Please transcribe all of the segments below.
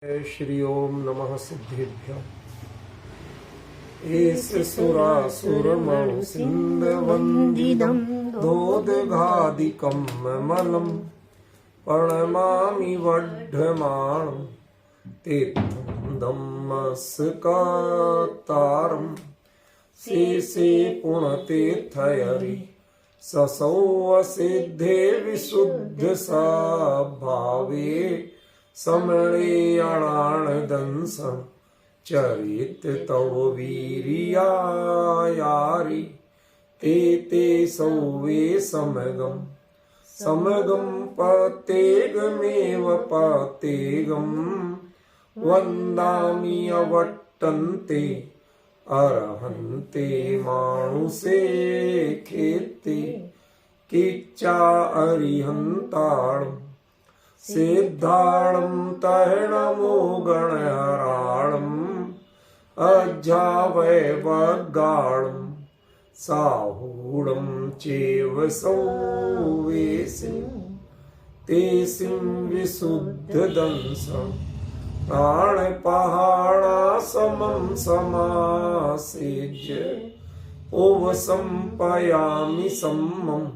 श्री ओम नमः सिद्धेभ्य एस सुरासुरमणु सिन्धवन्दितं दोदघादिकं मलम् प्रणमामि वढ्ढमाणं तीर्थं धम्मस्कातारं शेषे पुण्यतीर्थयरि ससौ सिद्धे विशुद्ध भावे समणेयणानदंसं चरित तव वीर्यायारि ते सौवे समगं पतेगमेव पतेगं वन्दामि अवट्टन्ते अर्हन्ते मानुषे खेते किच्चा अरिहन्ताणम् सिद्धाणं तरणमो गणहराणम् अज्जावैवगाणं साहूढं चैव सौवेसिं तेसिं विशुद्धदंसं प्राणपहाणासमं समासेज्य उपसंपयामि सम्मम्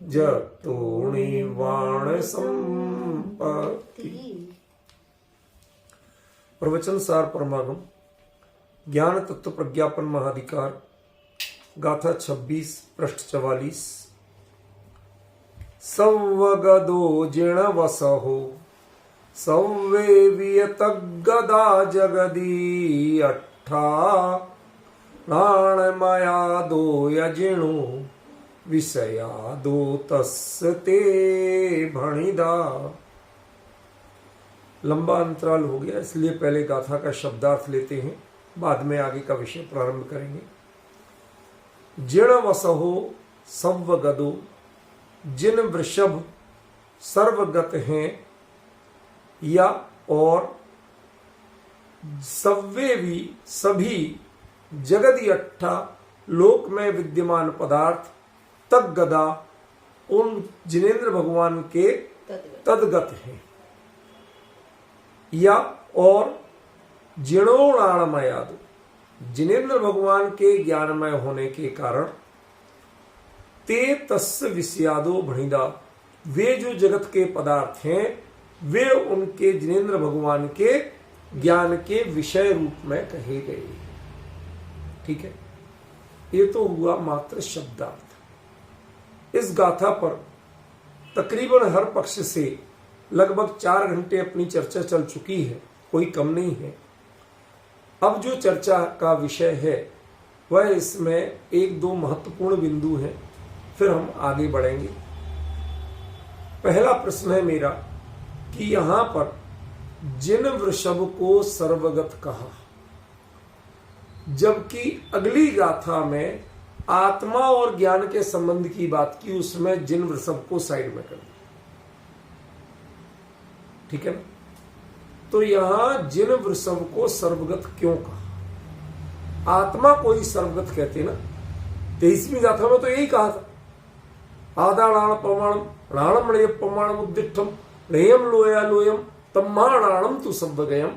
जतोणिवाण संपत्ति। प्रवचन सार परमागम ज्ञान तत्व प्रज्ञापन महाधिकार गाथा 26 पृष्ठ 44। सव्वगदो जिण वसहो सव्वे वियतगदा जगदी अट्ठा नाणमया दो यजिणो विषयादो तस्ते भणिदा। लंबा अंतराल हो गया, इसलिए पहले गाथा का शब्दार्थ लेते हैं, बाद में आगे का विषय प्रारंभ करेंगे। जिण वसहो सव्वगदो, जिन वृषभ सर्वगत हैं या और सव्वे भी सभी जगदी अट्ठा लोक में विद्यमान पदार्थ तद गदा उन जिनेन्द्र भगवान के तदगत हैं या और जिणोणाणमयादो जिनेन्द्र भगवान के ज्ञानमय होने के कारण ते तस्य विषयादो भणिदा, वे जो जगत के पदार्थ हैं वे उनके जिनेन्द्र भगवान के ज्ञान के विषय रूप में कहे गए। ठीक है, ये तो हुआ मात्र शब्दार्थ। इस गाथा पर तकरीबन हर पक्ष से लगभग 4 घंटे अपनी चर्चा चल चुकी है, कोई कम नहीं है। अब जो चर्चा का विषय है वह इसमें 1-2 महत्वपूर्ण बिंदु हैं, फिर हम आगे बढ़ेंगे। पहला प्रश्न है मेरा कि यहां पर जिन वृषभ को सर्वगत कहा, जबकि अगली गाथा में आत्मा और ज्ञान के संबंध की बात की, उसमें जिन वृषभ को साइड में कर दिया। ठीक है ना, तो यहां जिन वृषभ को सर्वगत क्यों कहा? आत्मा को ही सर्वगत कहते ना। 23वीं गाथा में तो यही कहा था, आदाणाण प्रमाणम राणम णय प्रमाणम उद्दिष्टम णयम लोया लोयम तम्माणाणम तु सव्वगयम,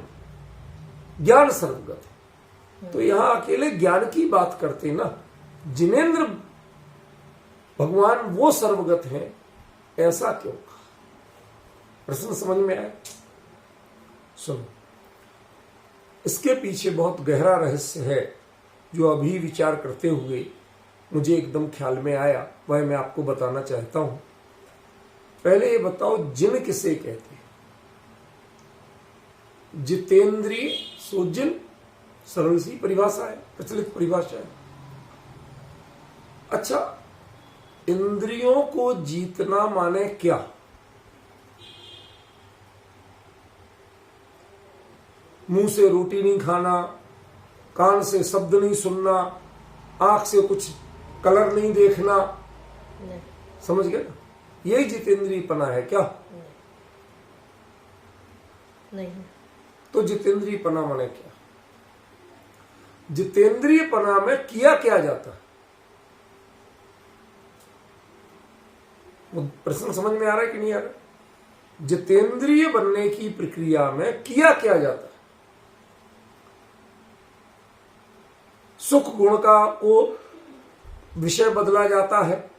ज्ञान सर्वगत। तो यहां अकेले ज्ञान की बात करते ना, जिनेन्द्र भगवान वो सर्वगत हैं, ऐसा क्यों कहा? प्रश्न समझ में आया? सुनो, इसके पीछे बहुत गहरा रहस्य है जो अभी विचार करते हुए मुझे एकदम ख्याल में आया, वह मैं आपको बताना चाहता हूं। पहले ये बताओ, जिन किसे कहते हैं? जितेंद्रिय सो जिन, सरल सी परिभाषा है, प्रचलित परिभाषा है। अच्छा, इंद्रियों को जीतना माने क्या? मुंह से रोटी नहीं खाना, कान से शब्द नहीं सुनना, आंख से कुछ कलर नहीं देखना, नहीं। समझ गए ना? यही जितेंद्रियपना है क्या? नहीं। तो जितेंद्रियपना माने क्या? जितेंद्रियपना में किया क्या जाता है? वो प्रश्न समझ में आ रहा है कि नहीं आ रहा? जितेंद्रिय बनने की प्रक्रिया में किया क्या जाता है? सुख गुण का को विषय बदला जाता है,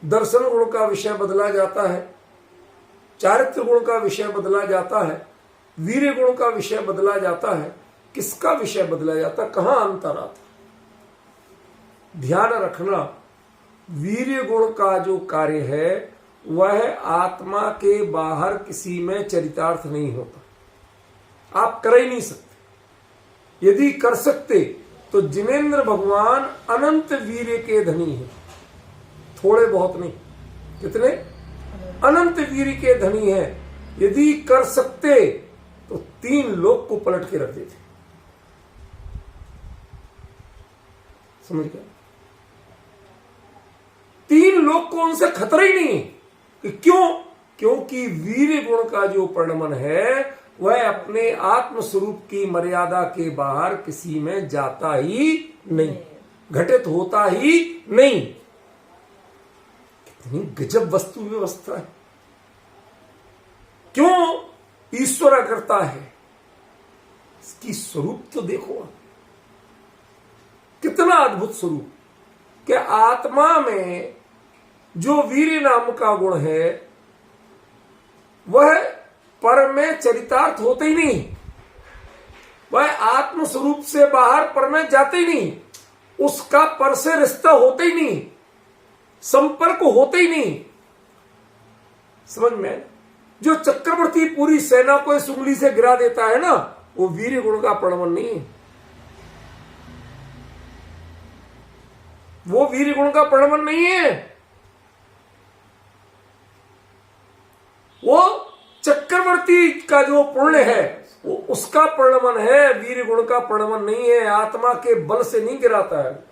दर्शन गुण का विषय बदला जाता है, चारित्र गुण का विषय बदला जाता है, वीर्य गुण का विषय बदला जाता है। किसका विषय बदला जाता है? कहां अंतर आता? ध्यान रखना, वीर्य गुण का जो कार्य है वह आत्मा के बाहर किसी में चरितार्थ नहीं होता। आप कर ही नहीं सकते। यदि कर सकते तो जिनेंद्र भगवान अनंत वीर्य के धनी हैं, थोड़े बहुत नहीं। कितने? अनंत वीर्य के धनी हैं। यदि कर सकते तो 3 लोक को पलट के रख देते। समझ गया? 3 लोक को उनसे खतरा ही नहीं। कि क्यों? क्योंकि वीर्य गुण का जो परिणमन है वह अपने आत्म स्वरूप की मर्यादा के बाहर किसी में जाता ही नहीं, घटित होता ही नहीं। कितनी गजब वस्तु व्यवस्था है। क्यों ईश्वर करता है? इसकी स्वरूप तो देखो, कितना अद्भुत स्वरूप। कि आत्मा में जो वीर्य नाम का गुण है वह पर में चरितार्थ होते ही नहीं, वह आत्म स्वरूप से बाहर पर में जाते ही नहीं, उसका पर से रिश्ता होते ही नहीं, संपर्क होते ही नहीं। समझ में? जो चक्रवर्ती पूरी सेना को इस उंगली से गिरा देता है ना, वो वीर्य गुण का परिणमन नहीं है, वो वीर्य गुण का परिणमन नहीं है। वो चक्रवर्ती का जो पुण्य है वो उसका परिणमन है, वीर्य गुण का परिणमन नहीं है। आत्मा के बल से नहीं गिराता है।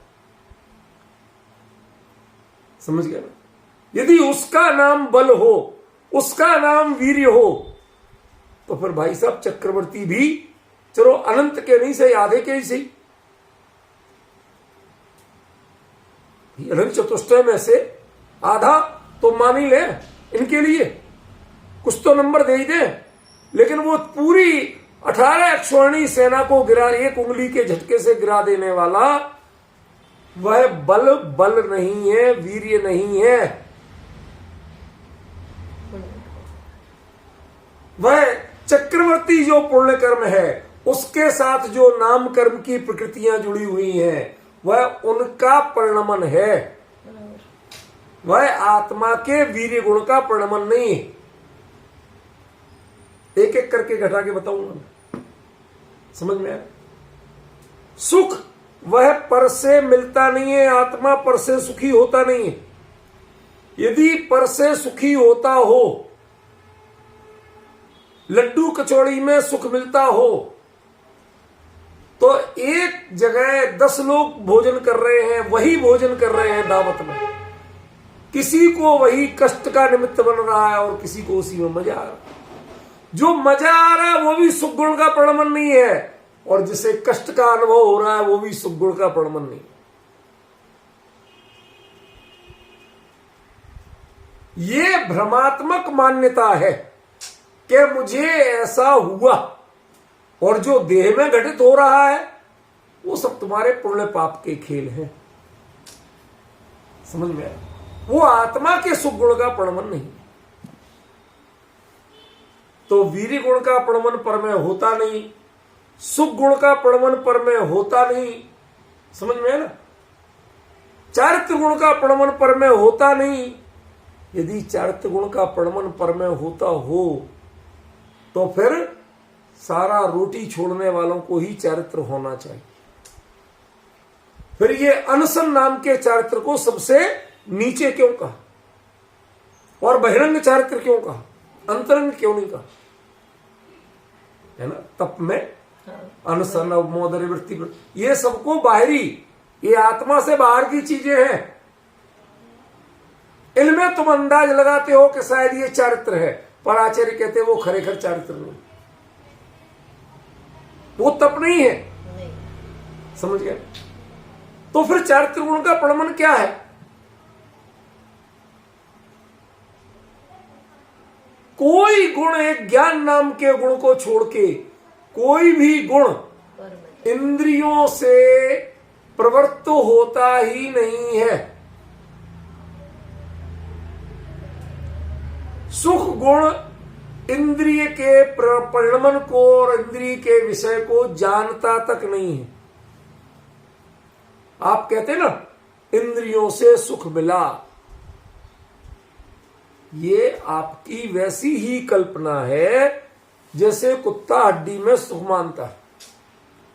समझ गया ना? यदि उसका नाम बल हो, उसका नाम वीर्य हो, तो फिर भाई साहब चक्रवर्ती भी चलो अनंत के नहीं सही, आधे के ही सही, अनंत चतुष्टय में से आधा तो मान ही ले इनके लिए, कुछ तो नंबर दे ही दे। लेकिन वो पूरी 18 अक्षौहिणी सेना को गिरा, एक उंगली के झटके से गिरा देने वाला वह बल नहीं है, वीर्य नहीं है। वह चक्रवर्ती जो पुण्य कर्म है उसके साथ जो नाम कर्म की प्रकृतियां जुड़ी हुई हैं वह उनका परिणमन है, वह आत्मा के वीर्य गुण का परिणमन नहीं। एक एक करके घटा के बताऊंगा, समझ में आया? सुख वह पर से मिलता नहीं है, आत्मा पर से सुखी होता नहीं है। यदि पर से सुखी होता हो, लड्डू कचौड़ी में सुख मिलता हो, तो एक जगह 10 लोग भोजन कर रहे हैं, वही भोजन कर रहे हैं दावत में, किसी को वही कष्ट का निमित्त बन रहा है और किसी को उसी में मजा आ रहा है। जो मजा आ रहा है वो भी सुख गुण का परिणमन नहीं है, और जिसे कष्ट का अनुभव हो रहा है वो भी सुख गुण का परिणमन नहीं। ये भ्रमात्मक मान्यता है कि मुझे ऐसा हुआ, और जो देह में घटित हो रहा है वो सब तुम्हारे पुण्य पाप के खेल हैं। समझ में आया? वो आत्मा के सुख गुण का परिणमन नहीं। तो वीर्य गुण का परिणमन पर में होता नहीं, सुख गुण का परिणमन पर में होता नहीं। समझ में है ना? चारित्र गुण का परिणमन पर में होता नहीं। यदि चारित्र गुण का परिणमन पर में होता हो तो फिर सारा रोटी छोड़ने वालों को ही चारित्र होना चाहिए। फिर ये अनशन नाम के चारित्र को सबसे नीचे क्यों कहा, और बहिरंग चारित्र क्यों कहा, अंतरंग क्यों नहीं कहा? है ना? तप में अनशन, अवमोदन, वृत्ति, ये सबको बाहरी, ये आत्मा से बाहर की चीजें हैं। इनमें तुम अंदाज लगाते हो कि शायद ये चारित्र है, पर आचार्य कहते वो खरेखर चारित्र नहीं, वो तप नहीं है। समझ गए? तो फिर चारित्र गुण का परिणमन क्या है? कोई गुण, एक ज्ञान नाम के गुण को छोड़ के कोई भी गुण इंद्रियों से प्रवृत्त होता ही नहीं है। सुख गुण इंद्रिय के परिणमन को और इंद्रिय के विषय को जानता तक नहीं है। आप कहते ना इंद्रियों से सुख मिला, ये आपकी वैसी ही कल्पना है जैसे कुत्ता हड्डी में सुख मानता है।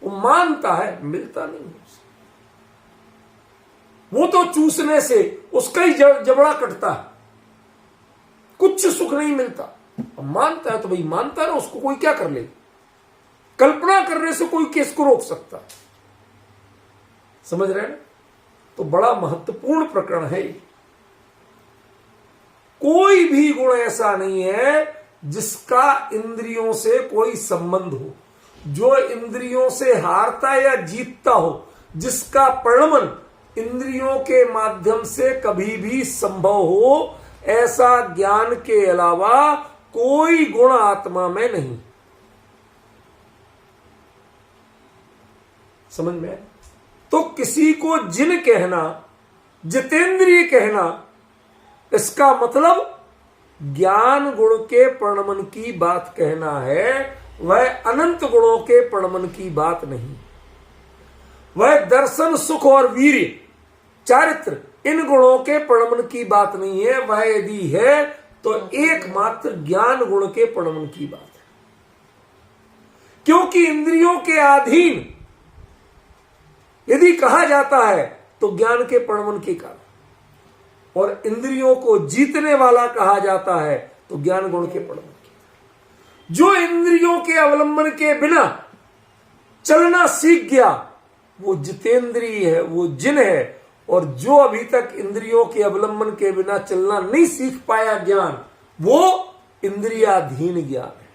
वो मानता है, मिलता नहीं है। वो तो चूसने से उसका ही जबड़ा कटता है, कुछ सुख नहीं मिलता। मानता है तो भाई मानता है ना, उसको कोई क्या कर ले। कल्पना करने से कोई किसको रोक सकता है? समझ रहे हैं? तो बड़ा महत्वपूर्ण प्रकरण है। कोई भी गुण ऐसा नहीं है जिसका इंद्रियों से कोई संबंध हो, जो इंद्रियों से हारता या जीतता हो, जिसका परिणमन इंद्रियों के माध्यम से कभी भी संभव हो, ऐसा ज्ञान के अलावा कोई गुण आत्मा में नहीं। समझ में? तो किसी को जिन कहना, जितेंद्रिय कहना, इसका मतलब ज्ञान गुण के परिणमन की बात कहना है। वह अनंत गुणों के परिणमन की बात नहीं। वह दर्शन, सुख और वीर्य, चारित्र, इन गुणों के परिणमन की बात नहीं है। वह यदि है तो एकमात्र ज्ञान गुण के परिणमन की बात है। क्योंकि इंद्रियों के अधीन यदि कहा जाता है तो ज्ञान के परिणमन के कारण, और इंद्रियों को जीतने वाला कहा जाता है तो ज्ञान गुण के परिणमन के। जो इंद्रियों के अवलंबन के बिना चलना सीख गया वो जितेंद्रिय है, वो जिन है। और जो अभी तक इंद्रियों के अवलंबन के बिना चलना नहीं सीख पाया ज्ञान, वो इंद्रियाधीन ज्ञान है।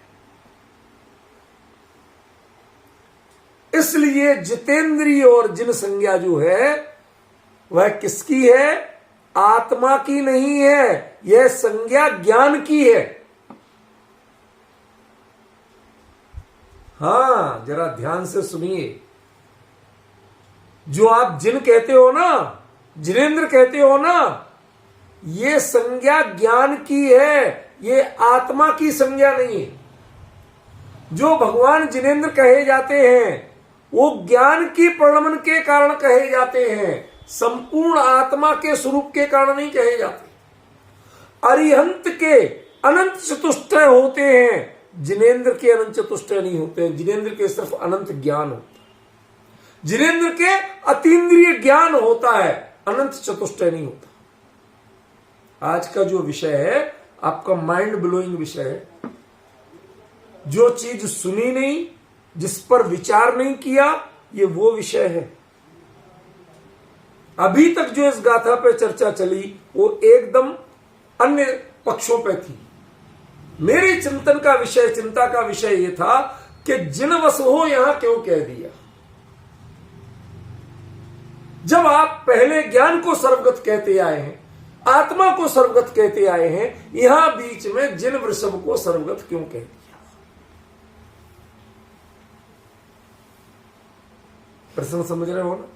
इसलिए जितेंद्रिय और जिन संज्ञा जो है वह किसकी है? आत्मा की नहीं है, यह संज्ञा ज्ञान की है। हां, जरा ध्यान से सुनिए। जो आप जिन कहते हो ना, जिनेंद्र कहते हो ना, ये संज्ञा ज्ञान की है, ये आत्मा की संज्ञा नहीं है। जो भगवान जिनेंद्र कहे जाते हैं वो ज्ञान की परिणमन के कारण कहे जाते हैं, संपूर्ण आत्मा के स्वरूप के कारण नहीं कहे जाते। अरिहंत के अनंत चतुष्टय होते हैं, जिनेंद्र के अनंत चतुष्टय नहीं होते हैं। जिनेंद्र के सिर्फ अनंत ज्ञान होता है, जिनेंद्र के अतीन्द्रिय ज्ञान होता है, अनंत चतुष्टय नहीं होता। आज का जो विषय है आपका माइंड ब्लोइंग विषय है। जो चीज सुनी नहीं, जिस पर विचार नहीं किया, ये वो विषय है। अभी तक जो इस गाथा पे चर्चा चली वो एकदम अन्य पक्षों पे थी। मेरे चिंतन का विषय, चिंता का विषय ये था कि जिनवश हो यहां क्यों कह दिया। जब आप पहले ज्ञान को सर्वगत कहते आए हैं, आत्मा को सर्वगत कहते आए हैं, यहां बीच में जिन वृषभ को सर्वगत क्यों कह दिया? प्रश्न समझ रहे हो ना?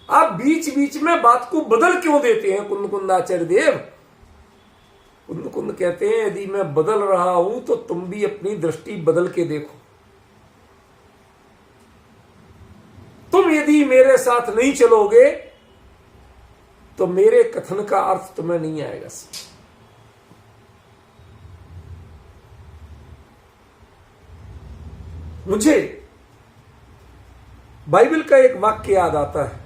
आप बीच बीच में बात को बदल क्यों देते हैं? कुंदकुंदाचार्य देव कुंद कहते हैं यदि मैं बदल रहा हूं तो तुम भी अपनी दृष्टि बदल के देखो। तुम यदि मेरे साथ नहीं चलोगे तो मेरे कथन का अर्थ तुम्हें नहीं आएगा। मुझे बाइबल का एक वाक्य याद आता है,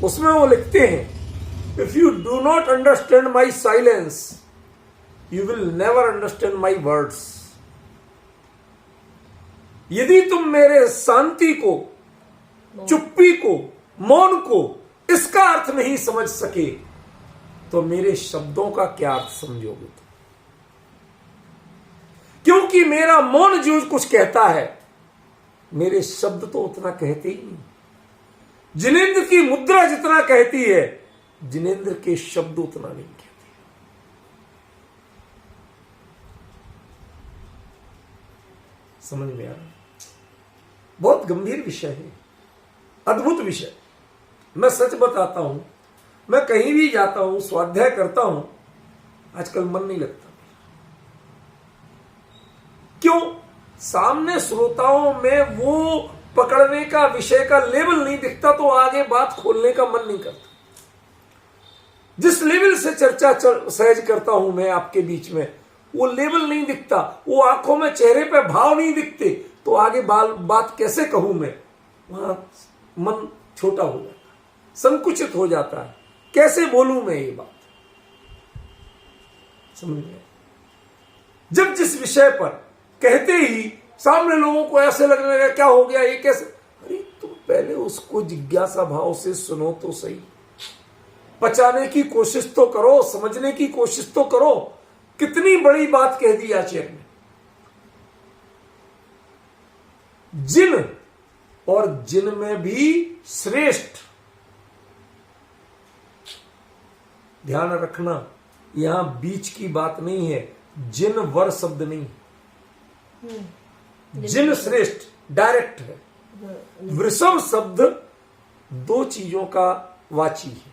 उसमें वो लिखते हैं, if you do not understand my silence you will never understand my words. यदि तुम मेरे शांति को, चुप्पी को, मौन को, इसका अर्थ नहीं समझ सके तो मेरे शब्दों का क्या अर्थ समझोगे तुम? क्योंकि मेरा मौन जो कुछ कहता है, मेरे शब्द तो उतना कहते ही नहीं। जिनेंद्र की मुद्रा जितना कहती है, जिनेंद्र के शब्द उतना नहीं कहते। समझ में आ रहा है? बहुत गंभीर विषय है, अद्भुत विषय। मैं सच बताता हूं, मैं कहीं भी जाता हूं, स्वाध्याय करता हूं, आजकल मन नहीं लगता। क्यों? सामने श्रोताओं में वो पकड़ने का विषय का लेवल नहीं दिखता, तो आगे बात खोलने का मन नहीं करता। जिस लेवल से चर्चा सहज करता हूं मैं आपके बीच में, वो लेवल नहीं दिखता, वो आंखों में चेहरे पे भाव नहीं दिखते, तो आगे बात कैसे कहूं मैं? वहां मन छोटा हो जाता है, संकुचित हो जाता है। कैसे बोलूं मैं ये बात? समझ में? जब जिस विषय पर कहते ही सामने लोगों को ऐसे लगने लगा क्या हो गया, ये कैसे? अरे तुम पहले उसको जिज्ञासा भाव से सुनो तो सही, पचाने की कोशिश तो करो, समझने की कोशिश तो करो। कितनी बड़ी बात कह दी आचार्य ने। जिन और जिन में भी श्रेष्ठ, ध्यान रखना, यहां बीच की बात नहीं है, जिन वर शब्द नहीं, जिन श्रेष्ठ डायरेक्ट है। वृषभ शब्द दो चीजों का वाची है,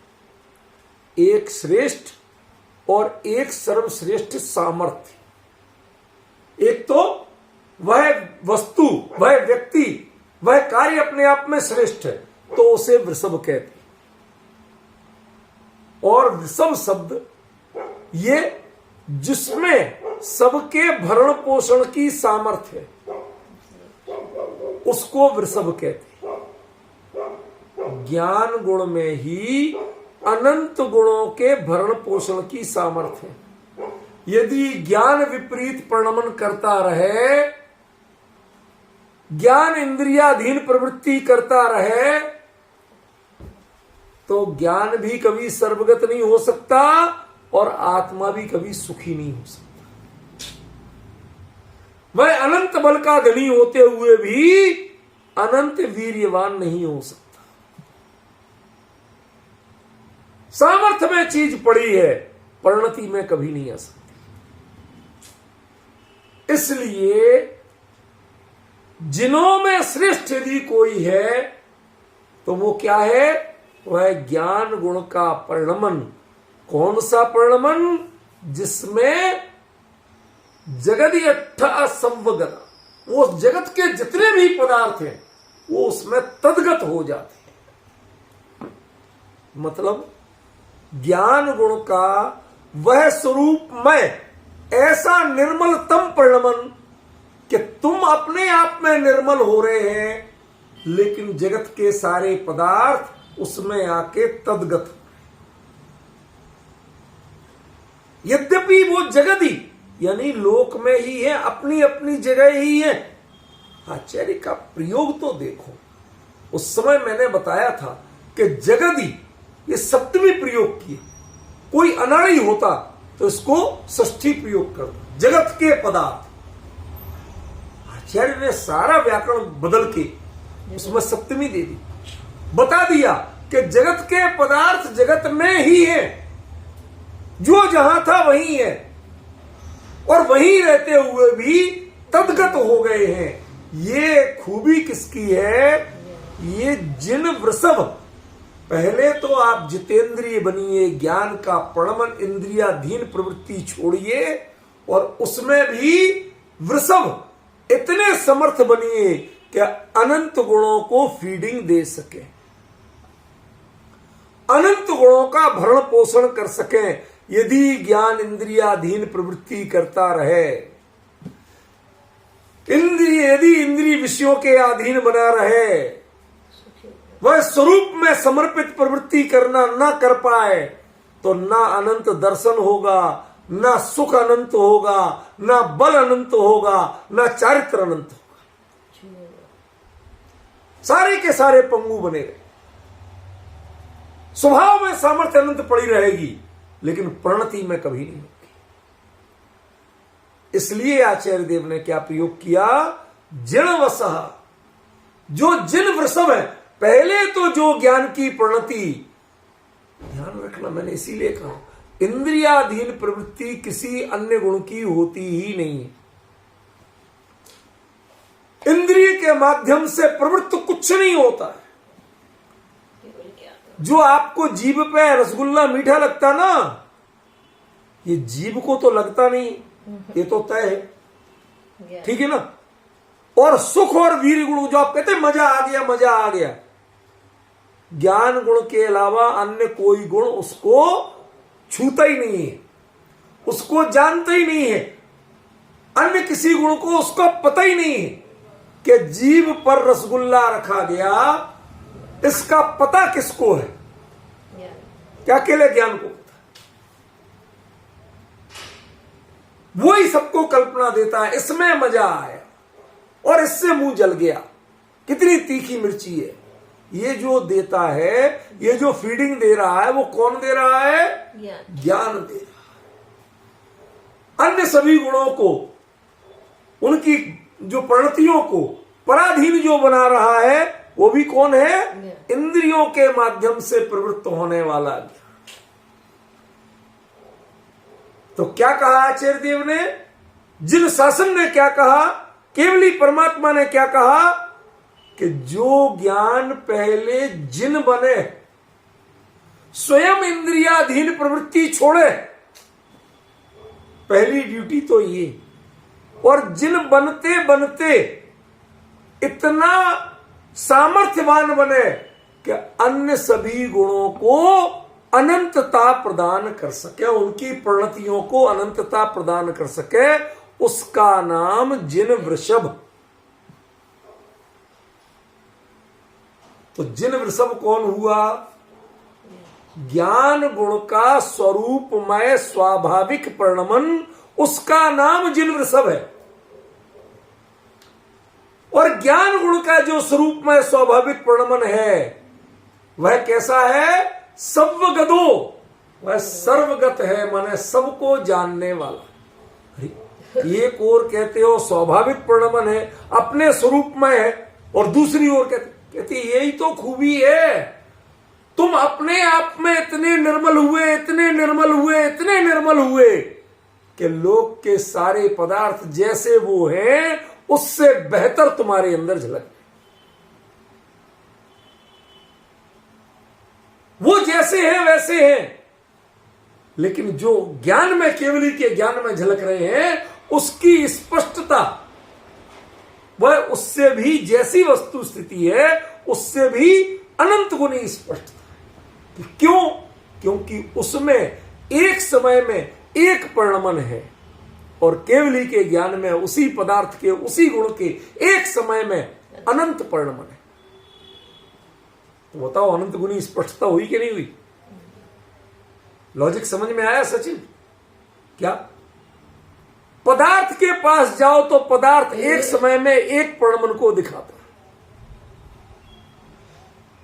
एक श्रेष्ठ और एक सर्वश्रेष्ठ सामर्थ्य। एक तो वह वस्तु, वह व्यक्ति, वह कार्य अपने आप में श्रेष्ठ है, तो उसे वृषभ कहते हैं। और वृषभ शब्द ये जिसमें सबके भरण पोषण की सामर्थ्य है, उसको वृषभ कहते हैं। ज्ञान गुण में ही अनंत गुणों के भरण पोषण की सामर्थ्य है। यदि ज्ञान विपरीत परिणमन करता रहे, ज्ञान इंद्रियाधीन प्रवृत्ति करता रहे, तो ज्ञान भी कभी सर्वगत नहीं हो सकता और आत्मा भी कभी सुखी नहीं हो सकता। वह अनंत बल का धनी होते हुए भी अनंत वीर्यवान नहीं हो सकता। सामर्थ्य में चीज पड़ी है, परिणति में कभी नहीं आ सकती। इसलिए जिनों में श्रेष्ठ यदि कोई है तो वो क्या है? वह ज्ञान गुण का परिणमन। कौन सा परिणमन? जिसमें जगत संवगत, वो जगत के जितने भी पदार्थ हैं वो उसमें तद्गत हो जाते हैं। मतलब ज्ञान गुण का वह स्वरूप में ऐसा निर्मलतम परिणमन कि तुम अपने आप में निर्मल हो रहे हैं, लेकिन जगत के सारे पदार्थ उसमें आके तद्गत। यद्यपि वो जगत ही यानी लोक में ही है, अपनी अपनी जगह ही है। आचार्य का प्रयोग तो देखो, उस समय मैंने बताया था कि जगत ही ये सप्तमी प्रयोग किए। कोई अनाड़ी होता तो इसको षष्ठी प्रयोग करता, जगत के पदार्थ। आचार्य ने सारा व्याकरण बदल के उसमें सप्तमी दे दी, बता दिया कि जगत के पदार्थ जगत में ही है, जो जहां था वहीं है, और वहीं रहते हुए भी तद्गत हो गए हैं। ये खूबी किसकी है? ये जिन वृषभ। पहले तो आप जितेंद्रिय बनिए, ज्ञान का परिणमन, इंद्रियाधीन प्रवृत्ति छोड़िए, और उसमें भी वृषभ इतने समर्थ बनिए कि अनंत गुणों को फीडिंग दे सके, अनंत गुणों का भरण पोषण कर सके। यदि ज्ञान इंद्रियाधीन प्रवृत्ति करता रहे, यदि इंद्रिय विषयों के अधीन बना रहे, वह स्वरूप में समर्पित प्रवृत्ति करना न कर पाए, तो ना अनंत दर्शन होगा, ना सुख अनंत होगा, ना बल अनंत होगा, ना चारित्र अनंत होगा। सारे के सारे पंगु बने रहे। स्वभाव में सामर्थ्य अनंत पड़ी रहेगी, लेकिन प्रणति में कभी नहीं होगी। इसलिए आचार्य देव ने क्या प्रयोग किया? जिन वसह, जो जिन वृषभ है। पहले तो जो ज्ञान की प्रणति, ध्यान रखना मैंने इसीलिए कहा, इंद्रियाधीन प्रवृत्ति किसी अन्य गुण की होती ही नहीं है। इंद्रिय के माध्यम से प्रवृत्त कुछ नहीं होता है। जो आपको जीभ पे रसगुल्ला मीठा लगता ना, ये जीभ को तो लगता नहीं, ये तो तय है, ठीक है ना। और सुख और वीर गुण, जो आप कहते हैं मजा आ गया मजा आ गया, ज्ञान गुण के अलावा अन्य कोई गुण उसको छूता ही नहीं है, उसको जानता ही नहीं है। अन्य किसी गुण को उसको पता ही नहीं है कि जीभ पर रसगुल्ला रखा गया, इसका पता किसको है? क्या अकेले ज्ञान को पता? वो ही सबको कल्पना देता है, इसमें मजा आया और इससे मुंह जल गया, कितनी तीखी मिर्ची है। ये जो देता है, ये जो फीडिंग दे रहा है, वो कौन दे रहा है? ज्ञान दे रहा है। अन्य सभी गुणों को, उनकी जो प्रणतियों को पराधीन जो बना रहा है, वो भी कौन है? इंद्रियों के माध्यम से प्रवृत्त होने वाला ज्ञान। तो क्या कहा आचार्य देव ने? जिन शासन ने क्या कहा, केवली परमात्मा ने क्या कहा कि जो ज्ञान पहले जिन बने, स्वयं इंद्रियाधीन प्रवृत्ति छोड़े, पहली ड्यूटी तो ये। और जिन बनते बनते इतना सामर्थ्यवान बने कि अन्य सभी गुणों को अनंतता प्रदान कर सके, उनकी परिणतियों को अनंतता प्रदान कर सके, उसका नाम जिन वृषभ। तो जिन वृषभ कौन हुआ? ज्ञान गुण का स्वरूपमय स्वाभाविक परिणमन, उसका नाम जिन वृषभ है। और ज्ञान गुण का जो स्वरूपमय स्वाभाविक परिणमन है, वह कैसा है? सर्वगतो, वह सर्वगत है, माने सबको जानने वाला। एक ओर कहते हो स्वाभाविक परिणमन है, अपने स्वरूप में है, और दूसरी ओर कहते यही तो खूबी है, तुम अपने आप में इतने निर्मल हुए, इतने निर्मल हुए, इतने निर्मल हुए कि लोक के सारे पदार्थ जैसे वो हैं उससे बेहतर तुम्हारे अंदर झलक। वो जैसे हैं वैसे हैं, लेकिन जो ज्ञान में, केवली के ज्ञान में झलक रहे हैं, उसकी स्पष्टता वह उससे भी, जैसी वस्तु स्थिति है उससे भी अनंत गुनी स्पष्टता। क्यों? क्योंकि उसमें एक समय में एक परिणमन है, और केवली के ज्ञान में उसी पदार्थ के, उसी गुण के एक समय में अनंत परिणमन है। तो बताओ, अनंत गुनी स्पष्टता हुई कि नहीं हुई? लॉजिक समझ में आया सचिन? क्या पदार्थ के पास जाओ तो पदार्थ एक समय में एक परिणमन को दिखाता है,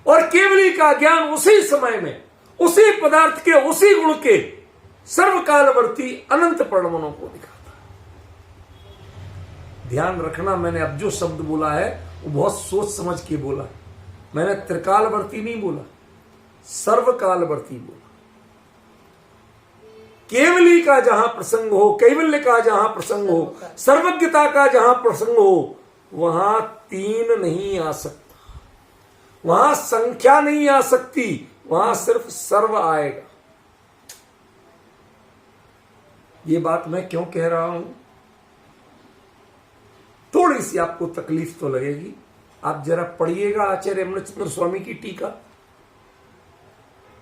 और केवली का ज्ञान उसी समय में, उसी पदार्थ के, उसी गुण के सर्वकालवर्ती अनंत परिणमनों को दिखाता है। ध्यान रखना, मैंने अब जो शब्द बोला है वो बहुत सोच समझ के बोला है। मैंने त्रिकालवर्ती नहीं बोला, सर्वकालवर्ती बोला। केवली का जहां प्रसंग हो, कैवल्य का जहां प्रसंग हो, सर्वज्ञता का जहां प्रसंग हो, वहां तीन नहीं आ सकता, वहां संख्या नहीं आ सकती, वहां सिर्फ सर्व आएगा। ये बात मैं क्यों कह रहा हूं? थोड़ी सी आपको तकलीफ तो लगेगी। आप जरा पढ़िएगा आचार्य अमृतचंद्र स्वामी की टीका।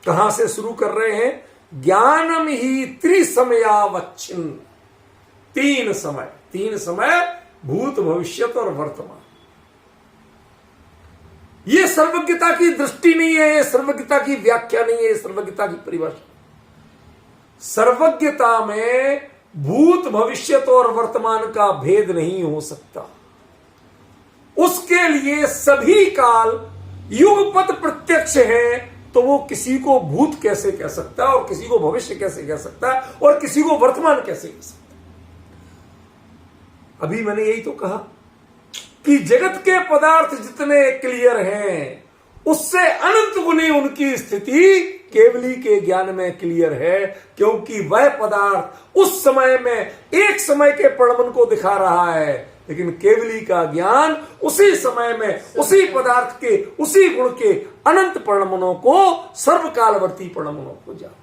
कहां से शुरू कर रहे हैं? ज्ञानम ही त्रिसमयावच्छिन्न, तीन समय, तीन समय, भूत, भविष्यत और वर्तमान। ये सर्वज्ञता की दृष्टि नहीं है, ये सर्वज्ञता की व्याख्या नहीं है, ये सर्वज्ञता की परिभाषा। सर्वज्ञता में भूत, भविष्यत और वर्तमान का भेद नहीं हो सकता। उसके लिए सभी काल युगपत प्रत्यक्ष है, तो वो किसी को भूत कैसे कह सकता है, और किसी को भविष्य कैसे कह सकता है, और किसी को वर्तमान कैसे कह सकता है? अभी मैंने यही तो कहा कि जगत के पदार्थ जितने क्लियर हैं, उससे अनंत गुनी उनकी स्थिति केवली के ज्ञान में क्लियर है, क्योंकि वह पदार्थ उस समय में एक समय के परिणमन को दिखा रहा है, लेकिन केवली का ज्ञान उसी समय में उसी पदार्थ के उसी गुण के अनंत परिणमनों को सर्वकालवर्ती परिणमनों को जान,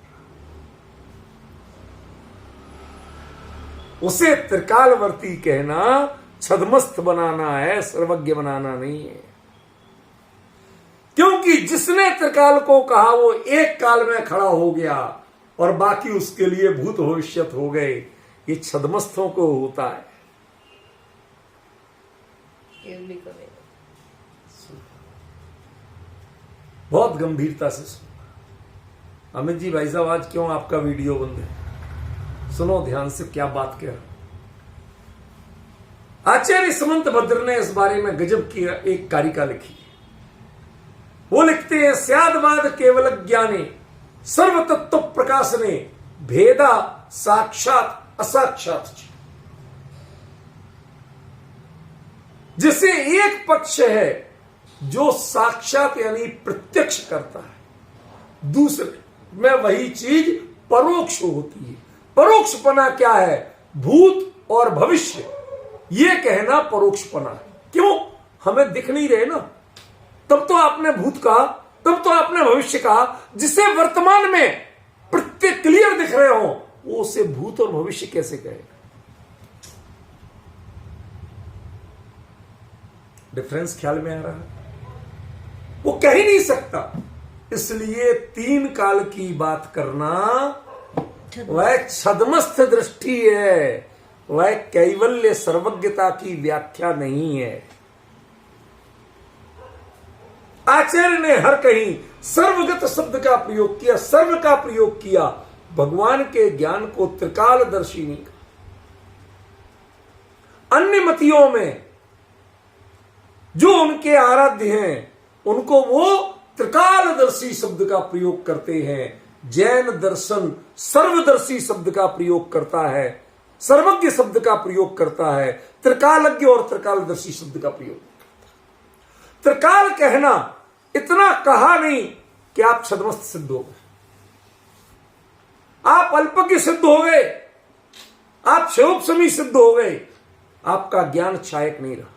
उसे त्रिकालवर्ती कहना छद्मस्थ बनाना है, सर्वज्ञ बनाना नहीं है। क्योंकि जिसने त्रिकाल को कहा वो एक काल में खड़ा हो गया और बाकी उसके लिए भूत भविष्यत हो गए। ये छद्मस्थों को होता है। बहुत गंभीरता से सुनो। अमित जी, भाई साहब, आज क्यों आपका वीडियो बंद है? सुनो ध्यान से क्या बात कह रहा। आचार्य समंत भद्र ने इस बारे में गजब की एक कारिका लिखी है। वो लिखते हैं, स्यादवाद केवल ज्ञाने सर्व तत्व प्रकाशने भेदा साक्षात असाक्षात। जिसे एक पक्ष है जो साक्षात यानी प्रत्यक्ष करता है, दूसरे में वही चीज परोक्ष होती है। परोक्षपना क्या है? भूत और भविष्य, ये कहना परोक्षपना है। क्यों? हमें दिख नहीं रहे ना। तब तो आपने भूत कहा, तब तो आपने भविष्य कहा। जिसे वर्तमान में प्रत्येक क्लियर दिख रहे हो, वो उसे भूत और भविष्य कैसे कहेगा? डिफरेंस ख्याल में आ रहा है? वो कह ही नहीं सकता। इसलिए तीन काल की बात करना वह छद्मस्थ दृष्टि है, वह कैवल्य सर्वज्ञता की व्याख्या नहीं है। आचार्य ने हर कहीं सर्वगत शब्द का प्रयोग किया, सर्व का प्रयोग किया। भगवान के ज्ञान को त्रिकालदर्शी नहीं कहा। अन्य मतियों में जो उनके आराध्य हैं, उनको वो त्रिकालदर्शी शब्द का प्रयोग करते हैं। जैन दर्शन सर्वदर्शी शब्द का प्रयोग करता है, सर्वज्ञ शब्द का प्रयोग करता है, त्रिकालज्ञ और त्रिकालदर्शी शब्द का प्रयोग करता है। त्रिकाल कहना इतना कहा नहीं कि आप छद्मस्थ सिद्ध हो गए, आप अल्पज्ञ सिद्ध हो गए, आप क्षयोपशमी सिद्ध हो गए, आपका ज्ञान क्षायक नहीं रहा।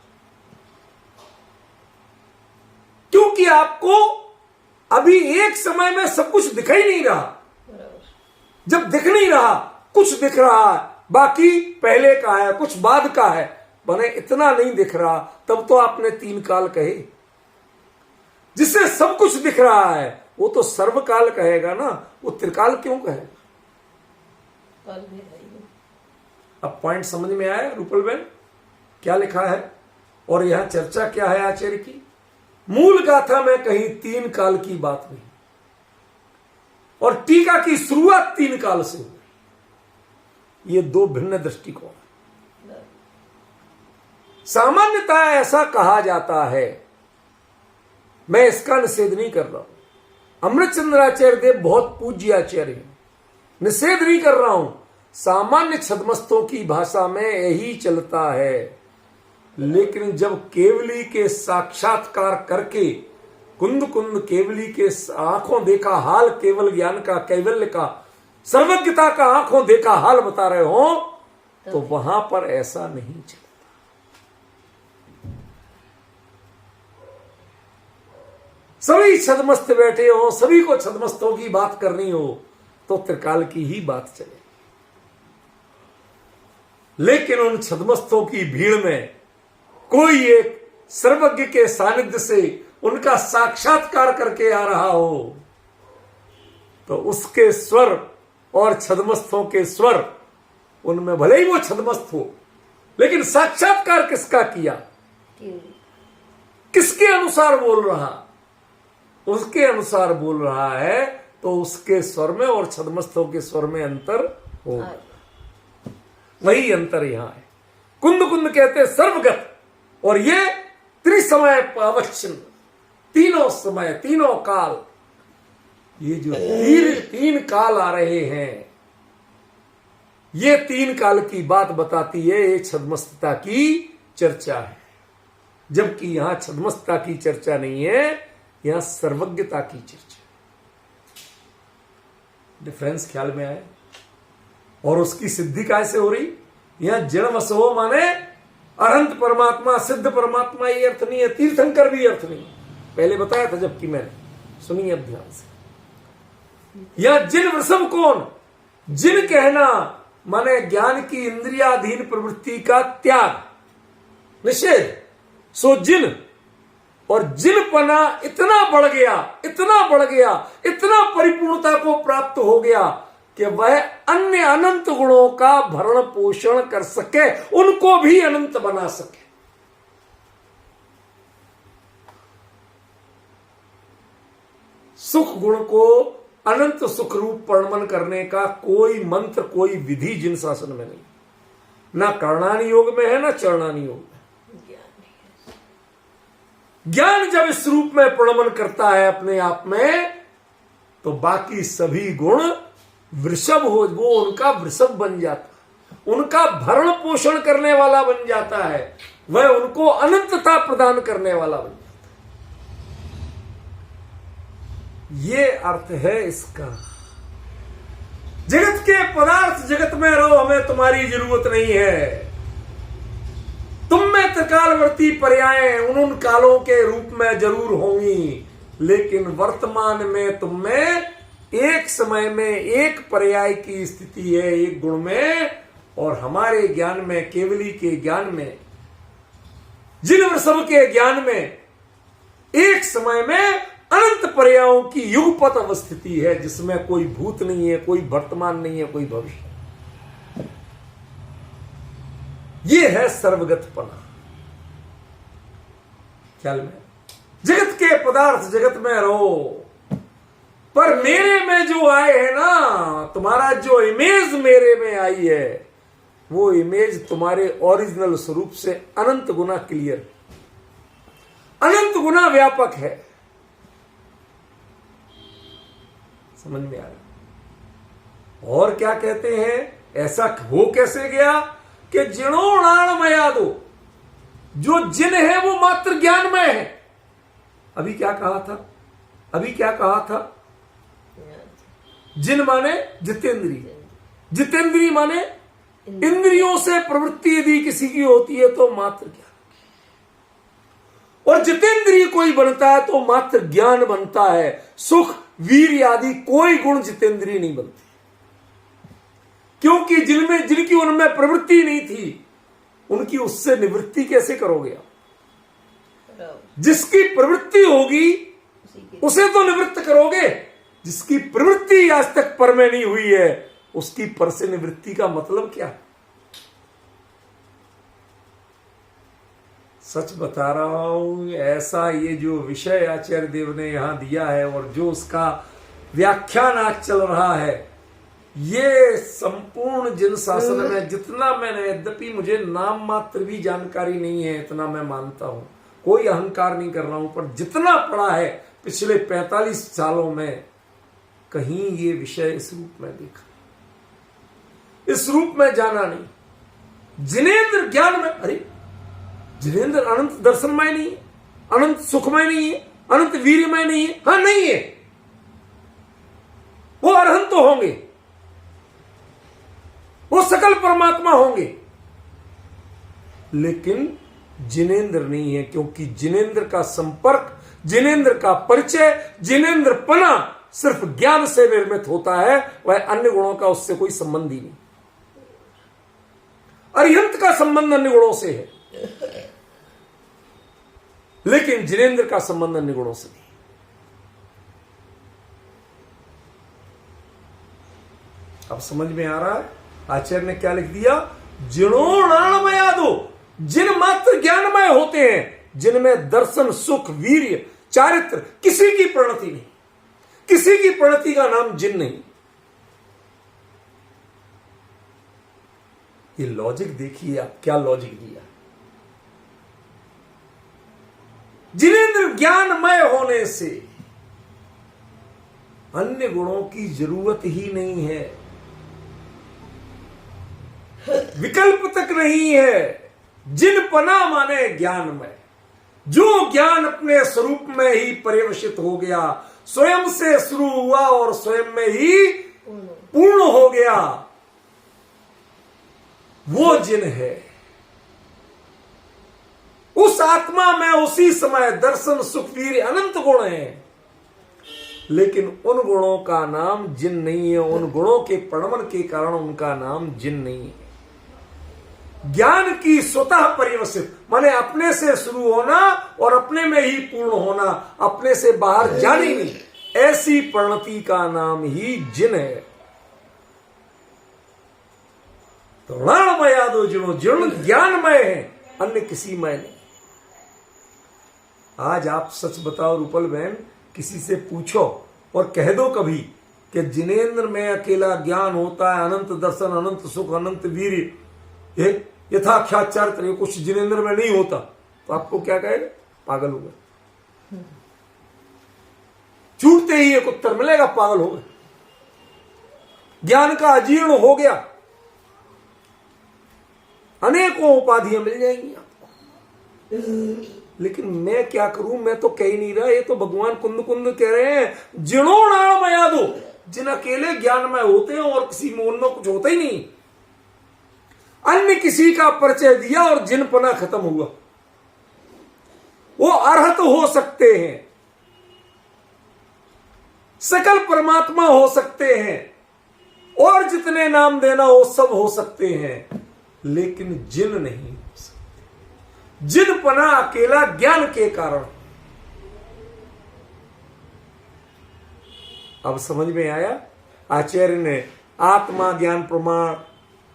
क्योंकि आपको अभी एक समय में सब कुछ दिखाई नहीं रहा। जब दिख नहीं रहा, कुछ दिख रहा है, बाकी पहले का है, कुछ बाद का है, बने इतना नहीं दिख रहा, तब तो आपने तीन काल कहे। जिसे सब कुछ दिख रहा है वो तो सर्वकाल कहेगा ना, वो त्रिकाल क्यों कहेगा? अब पॉइंट समझ में आया रूपल बहन क्या लिखा है और यहां चर्चा क्या है आचार्य की? मूल गाथा में कहीं तीन काल की बात नहीं, और टीका की शुरुआत तीन काल से हुई। ये दो भिन्न दृष्टिकोण। सामान्यतः ऐसा कहा जाता है, मैं इसका निषेध नहीं कर रहा हूं। अमृतचंद्राचार्य देव बहुत पूज्य आचार्य हैं, निषेध नहीं कर रहा हूं। सामान्य छद्मस्तों की भाषा में यही चलता है। लेकिन जब केवली के साक्षात्कार करके कुंद कुंद केवली के आंखों देखा हाल, केवल ज्ञान का, कैवल्य का, सर्वज्ञता का आंखों देखा हाल बता रहे हो, तो वहां पर ऐसा नहीं चलता। सभी छद्मस्त बैठे हो, सभी को छद्मस्तों की बात करनी हो, तो त्रिकाल की ही बात चले। लेकिन उन छद्मस्तों की भीड़ में कोई एक सर्वज्ञ के सानिध्य से उनका साक्षात्कार करके आ रहा हो, तो उसके स्वर और छद्मस्थों के स्वर, उनमें भले ही वो छद्मस्थ हो, लेकिन साक्षात्कार किसका किया, किसके अनुसार बोल रहा, उसके अनुसार बोल रहा है, तो उसके स्वर में और छद्मस्थों के स्वर में अंतर होगा। वही अंतर यहां है। कुंद कुंद कहते सर्वगत, और ये त्रिसमय अवच्छिन्न, तीनों समय, तीनों काल, ये जो तीन काल आ रहे हैं, ये तीन काल की बात बताती है। ये छद्मस्तता की चर्चा है, जबकि यहां छद्मस्तता की चर्चा नहीं है, यहां सर्वज्ञता की चर्चा। डिफरेंस ख्याल में आए? और उसकी सिद्धि कैसे हो रही? यहां जड़ वसो माने अनंत परमात्मा, सिद्ध परमात्मा ये अर्थ नहीं है, तीर्थंकर भी अर्थ नहीं है। पहले बताया था जबकि मैंने, सुनिए अब ध्यान से। या जिन वृषभ कौन, जिन कहना माने ज्ञान की इंद्रियाधीन प्रवृत्ति का त्याग, निषेध। सो जिन, और जिनपना इतना बढ़ गया, इतना बढ़ गया, इतना परिपूर्णता को प्राप्त हो गया कि वह अन्य अनंत गुणों का भरण पोषण कर सके, उनको भी अनंत बना सके। सुख गुण को अनंत सुख रूप परिणमन करने का कोई मंत्र, कोई विधि जिन शासन में नहीं, ना कर्णानी योग में है, ना चरणानी योग में। ज्ञान जब इस रूप में परिणमन करता है अपने आप में, तो बाकी सभी गुण वृषभ हो, वो उनका वृषभ बन जाता, उनका भरण पोषण करने वाला बन जाता है, वह उनको अनंतता प्रदान करने वाला बन जाता है। ये अर्थ है इसका। जगत के पदार्थ जगत में रहो, हमें तुम्हारी जरूरत नहीं है। तुम में त्रिकालवर्ती पर्याय उन कालों के रूप में जरूर होंगी, लेकिन वर्तमान में तुम में एक समय में एक पर्याय की स्थिति है, एक गुण में। और हमारे ज्ञान में, केवली के ज्ञान में, जिन वृषभ के ज्ञान में एक समय में अनंत पर्यायों की युगपत अवस्थिति है, जिसमें कोई भूत नहीं है, कोई वर्तमान नहीं है, कोई भविष्य। ये है सर्वगतपना। ख्याल में, जगत के पदार्थ जगत में रहो, पर मेरे में जो आए है ना, तुम्हारा जो इमेज मेरे में आई है, वो इमेज तुम्हारे ओरिजिनल स्वरूप से अनंत गुना क्लियर, अनंत गुना व्यापक है। समझ में आ रहा? और क्या कहते हैं, ऐसा हो कैसे गया कि जिणोणाणमया दो, जो जिन है वो मात्र ज्ञानमय है। अभी क्या कहा था, अभी क्या कहा था? जिन माने जितेंद्रिय, जितेंद्रिय माने इंद्रियों से प्रवृत्ति यदि किसी की होती है तो मात्र ज्ञान, और जितेंद्रिय कोई बनता है तो मात्र ज्ञान बनता है। सुख, वीर आदि कोई गुण जितेंद्रिय नहीं बनते, क्योंकि जिनकी उनमें प्रवृत्ति नहीं थी, उनकी उससे निवृत्ति कैसे करोगे आप? जिसकी प्रवृत्ति होगी उसे तो निवृत्त करोगे, जिसकी प्रवृत्ति आज तक पर में नहीं हुई है, उसकी पर से निवृत्ति का मतलब क्या? सच बता रहा हूं, ऐसा ये जो विषय आचार्य देव ने यहां दिया है और जो उसका व्याख्यान आज चल रहा है, ये संपूर्ण जिन शासन में जितना मैंने, यद्यपि मुझे नाम मात्र भी जानकारी नहीं है, इतना मैं मानता हूं, कोई अहंकार नहीं कर रहा हूं, पर जितना पढ़ा है पिछले 45 सालों में, कहीं ये विषय इस रूप में देखा, इस रूप में जाना नहीं। जिनेंद्र ज्ञान में, अरे जिनेंद्र अनंत दर्शनमय नहीं है, अनंत सुखमय नहीं है, अनंत वीर्यमय नहीं है। हाँ, नहीं है, वो अरहंत तो होंगे, वो सकल परमात्मा होंगे, लेकिन जिनेंद्र नहीं है, क्योंकि जिनेंद्र का संपर्क, जिनेंद्र का परिचय, जिनेंद्रपना सिर्फ ज्ञान से निर्मित होता है, वह अन्य गुणों का उससे कोई संबंध ही नहीं। अरिहंत का संबंध अन्य गुणों से है, लेकिन जिनेंद्र का संबंध अन्य गुणों से नहीं। अब समझ में आ रहा है आचार्य ने क्या लिख दिया? जिणोणाणमया दो, जिन मात्र ज्ञानमय होते हैं, जिनमें दर्शन, सुख, वीर्य, चारित्र, किसी की प्रणति नहीं, किसी की प्रणति का नाम जिन नहीं। ये लॉजिक देखिए आप, क्या लॉजिक दिया। जिनेंद्र ज्ञानमय होने से अन्य गुणों की जरूरत ही नहीं है, विकल्प तक नहीं है। जिनपना माने ज्ञानमय, जो ज्ञान अपने स्वरूप में ही पर्यवसित हो गया, स्वयं से शुरू हुआ और स्वयं में ही पूर्ण हो गया, वो जिन है। उस आत्मा में उसी समय दर्शन सुख वीर्य अनंत गुण हैं, लेकिन उन गुणों का नाम जिन नहीं है। उन गुणों के प्रणमन के कारण उनका नाम जिन नहीं है। ज्ञान की स्वतः परिवसित माने अपने से शुरू होना और अपने में ही पूर्ण होना, अपने से बाहर जानी नहीं, ऐसी परिणति का नाम ही जिन है। तो ऋणमयादो जिनो, जिन ज्ञानमय है, अन्य किसी मय नहीं। आज आप सच बताओ रूपल बहन, किसी से पूछो और कह दो कभी कि जिनेंद्र में अकेला ज्ञान होता है, अनंत दर्शन, अनंत सुख, अनंत वीर्य, यथाख्याचारित्र, ये कुछ जिनेंद्र में नहीं होता, तो आपको क्या कहेगा? पागल हो गए। छूटते ही एक उत्तर मिलेगा, पागल हो गए, ज्ञान का अजीर्ण हो गया। अनेकों उपाधियां मिल जाएंगी आपको, लेकिन मैं क्या करूं? मैं तो कह ही नहीं रहा, ये तो भगवान कुंद कुंद कह रहे हैं, जिनो नामयादो, जिन अकेले ज्ञान में होते हैं और किसी में उनमें कुछ होता ही नहीं। अन्य किसी का परिचय दिया और जिनपना खत्म हुआ। वो अर्हत हो सकते हैं, सकल परमात्मा हो सकते हैं, और जितने नाम देना हो सब हो सकते हैं, लेकिन जिन नहीं हो सकते। जिनपना अकेला ज्ञान के कारण। अब समझ में आया? आचार्य ने आत्मा ज्ञान प्रमाण,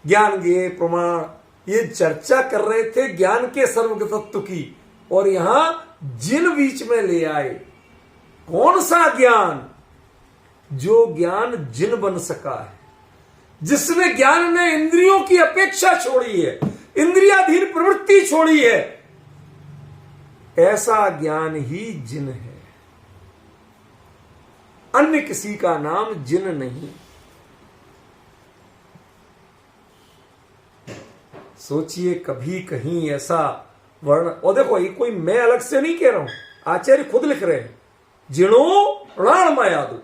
ज्ञान ज्ञेय प्रमाण, ये चर्चा कर रहे थे ज्ञान के सर्वगतत्व की, और यहां जिन बीच में ले आए। कौन सा ज्ञान? जो ज्ञान जिन बन सका है, जिसने ज्ञान ने इंद्रियों की अपेक्षा छोड़ी है, इंद्रियाधीन प्रवृत्ति छोड़ी है, ऐसा ज्ञान ही जिन है। अन्य किसी का नाम जिन नहीं। सोचिए कभी कहीं ऐसा वर्ण, और देखो ये कोई मैं अलग से नहीं कह रहा हूं, आचार्य खुद लिख रहे हैं, जिनो प्राणमयादो,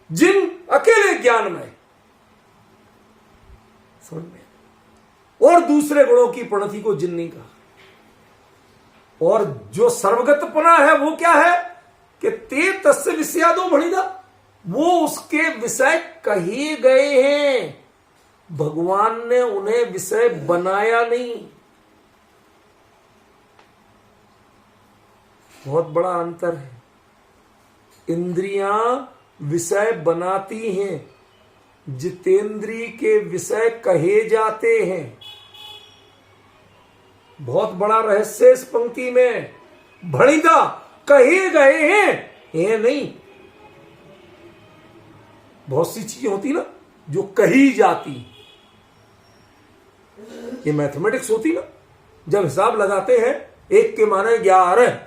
जिन अकेले ज्ञानमय। समझ में? और दूसरे गुणों की प्रणति को जिन नहीं कहा। और जो सर्वगतपना है वो क्या है कि ते तस्य विषयादो भणिदा, वो उसके विषय कहे गए हैं, भगवान ने उन्हें विषय बनाया नहीं। बहुत बड़ा अंतर है। इंद्रियां विषय बनाती हैं, जितेंद्रिय के विषय कहे जाते हैं। बहुत बड़ा रहस्य इस पंक्ति में। भणिदा कहे गए हैं, ये नहीं। बहुत सी चीजें होती ना जो कही जाती, ये मैथमेटिक्स होती ना, जब हिसाब लगाते हैं एक के माने 11,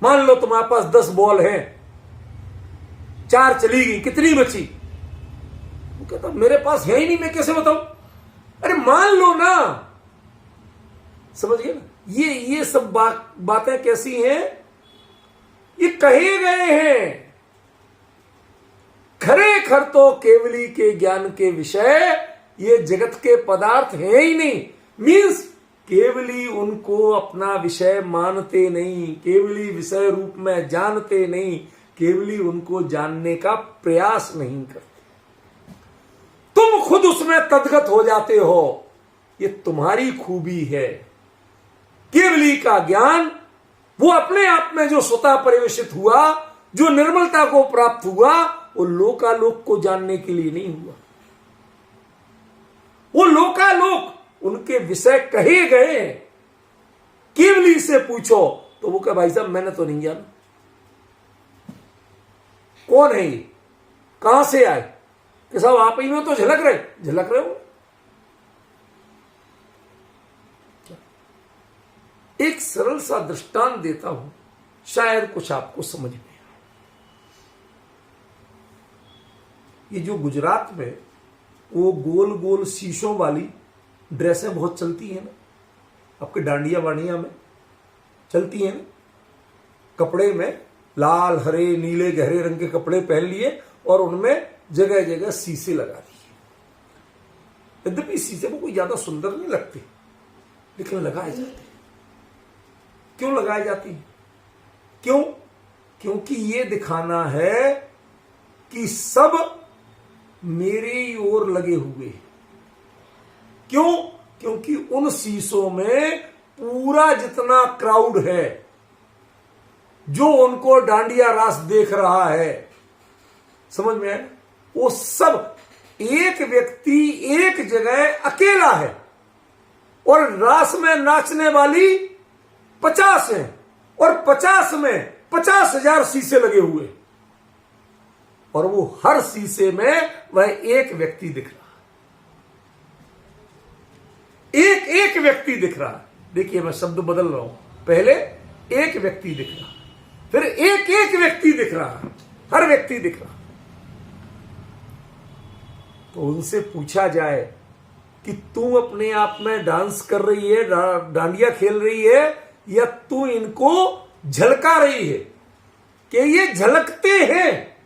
मान लो तुम्हारे पास 10 बॉल हैं, 4 चली गई, कितनी बची? वो कहता मेरे पास है ही नहीं, मैं कैसे बताऊं? अरे मान लो ना, समझ गए ना? ये सब बातें कैसी हैं? ये कहे गए हैं। खरे खर तो केवली के ज्ञान के विषय ये जगत के पदार्थ है ही नहीं। मीन्स केवली उनको अपना विषय मानते नहीं, केवली विषय रूप में जानते नहीं, केवली उनको जानने का प्रयास नहीं करते। तुम खुद उसमें तद्गत हो जाते हो, ये तुम्हारी खूबी है। केवली का ज्ञान वो अपने आप में जो स्वतः परिवेशित हुआ, जो निर्मलता को प्राप्त हुआ, वो लोकालोक को जानने के लिए नहीं हुआ। वो लोकालोक उनके विषय कहे गए। केवली से पूछो तो वो कहे भाई साहब मैंने तो नहीं जाना। कौन है ये, कहां से आए? कि साहब आप ही में तो झलक रहे हो। एक सरल सा दृष्टांत देता हूं, शायद कुछ आपको समझ में आए। ये जो गुजरात में वो गोल गोल शीशों वाली ड्रेसें बहुत चलती हैं ना, आपके डांडिया वांडिया में चलती हैं ना, कपड़े में लाल हरे नीले गहरे रंग के कपड़े पहन लिए और उनमें जगह जगह शीशे लगा दिए। यद्यपि शीशे को कोई ज्यादा सुंदर नहीं लगते, लेकिन लगाए जाते हैं। क्यों लगाए जाती हैं? क्यों? क्योंकि ये दिखाना है कि सब मेरी ओर लगे हुए हैं। क्यों? क्योंकि उन शीशों में पूरा जितना क्राउड है जो उनको डांडिया रास देख रहा है, समझ में आए, वो सब एक व्यक्ति एक जगह अकेला है और रास में नाचने वाली 50 हैं और 50 में 50,000 शीशे लगे हुए और वो हर शीशे में वह एक व्यक्ति दिख रहा है। एक व्यक्ति दिख रहा है। देखिए मैं शब्द बदल रहा हूं, पहले एक व्यक्ति दिख रहा, फिर एक व्यक्ति दिख रहा, हर व्यक्ति दिख रहा। तो उनसे पूछा जाए कि तू अपने आप में डांस कर रही है, डांडिया खेल रही है, या तू इनको झलका रही है? कि ये झलकते हैं,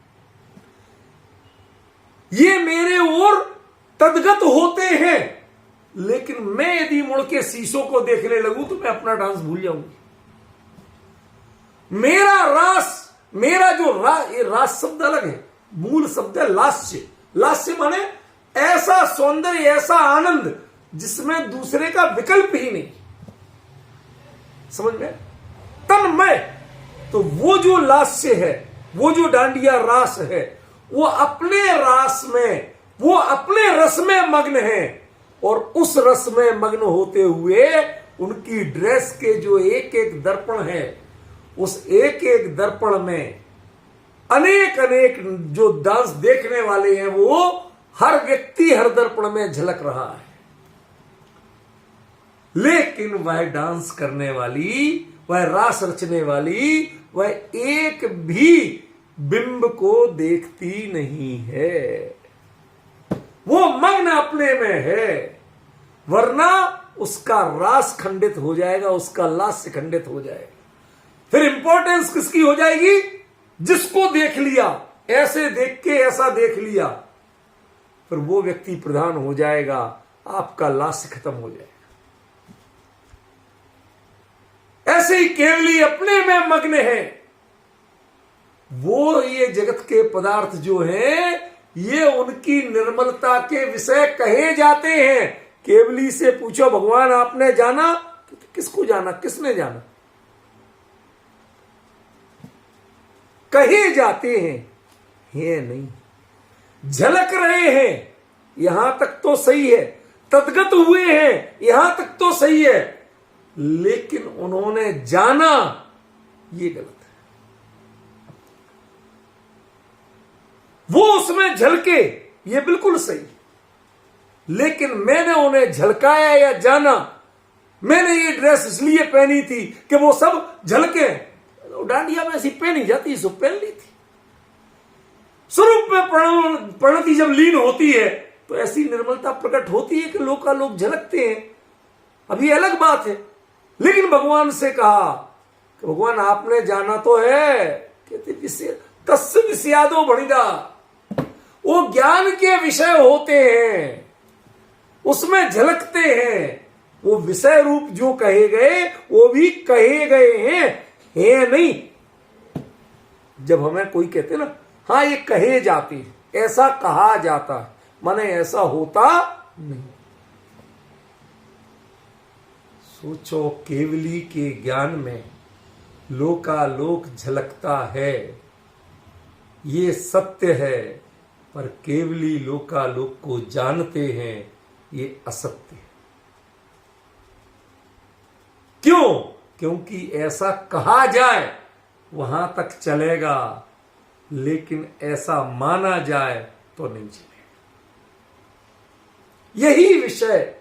ये मेरे ओर तदगत होते हैं, लेकिन मैं यदि मुड़ के शीशों को देखने लगूं तो मैं अपना डांस भूल जाऊंगी। मेरा रास, मेरा जो ये रास शब्द अलग है, मूल शब्द है लास्य। लास्य माने ऐसा सौंदर्य, ऐसा आनंद जिसमें दूसरे का विकल्प ही नहीं, समझ में? तन्मय। तो वो जो लास्य है, वो जो डांडिया रास है, वो अपने रास में, वो अपने रस में मग्न है और उस रस में मग्न होते हुए उनकी ड्रेस के जो एक एक दर्पण है, उस एक एक दर्पण में अनेक अनेक जो डांस देखने वाले हैं, वो हर व्यक्ति हर दर्पण में झलक रहा है। लेकिन वह डांस करने वाली, वह रास रचने वाली, वह एक भी बिंब को देखती नहीं है। वो मग्न अपने में है, वरना उसका रास खंडित हो जाएगा, उसका लास्य खंडित हो जाएगा। फिर इंपॉर्टेंस किसकी हो जाएगी? जिसको देख लिया, ऐसे देख के ऐसा देख लिया, फिर वो व्यक्ति प्रधान हो जाएगा, आपका लास्य खत्म हो जाएगा। ऐसे ही केवली अपने में मग्न है। वो ये जगत के पदार्थ जो हैं, ये उनकी निर्मलता के विषय कहे जाते हैं। केवली से पूछो भगवान आपने जाना? किसको जाना? किसने जाना? कहे जाते हैं, है नहीं। झलक रहे हैं, यहां तक तो सही है, तद्गत हुए हैं, यहां तक तो सही है, लेकिन उन्होंने जाना, ये गलत है। वो उसमें झलके, ये बिल्कुल सही, लेकिन मैंने उन्हें झलकाया या जाना, मैंने ये ड्रेस इसलिए पहनी थी कि वो सब झलके। डांडिया में ऐसी पहनी जाती, सो पहन ली थी। स्वरूप में प्रणति जब लीन होती है तो ऐसी निर्मलता प्रकट होती है कि लोग झलकते हैं। अब ये अलग बात है। लेकिन भगवान से कहा कि भगवान आपने जाना तो है, कहते तस्य विषयादो भणिदा, वो ज्ञान के विषय होते हैं, उसमें झलकते हैं। वो विषय रूप जो कहे गए वो भी कहे गए हैं, है नहीं। जब हमें कोई कहते ना, हाँ ये कहे जाते, ऐसा कहा जाता है, माने ऐसा होता नहीं। सोचो, केवली के ज्ञान में लोकालोक झलकता है, ये सत्य है, पर केवली लोकालोक को जानते हैं, ये असत्य है। क्यों? क्योंकि ऐसा कहा जाए वहां तक चलेगा, लेकिन ऐसा माना जाए तो नहीं चलेगा। यही विषय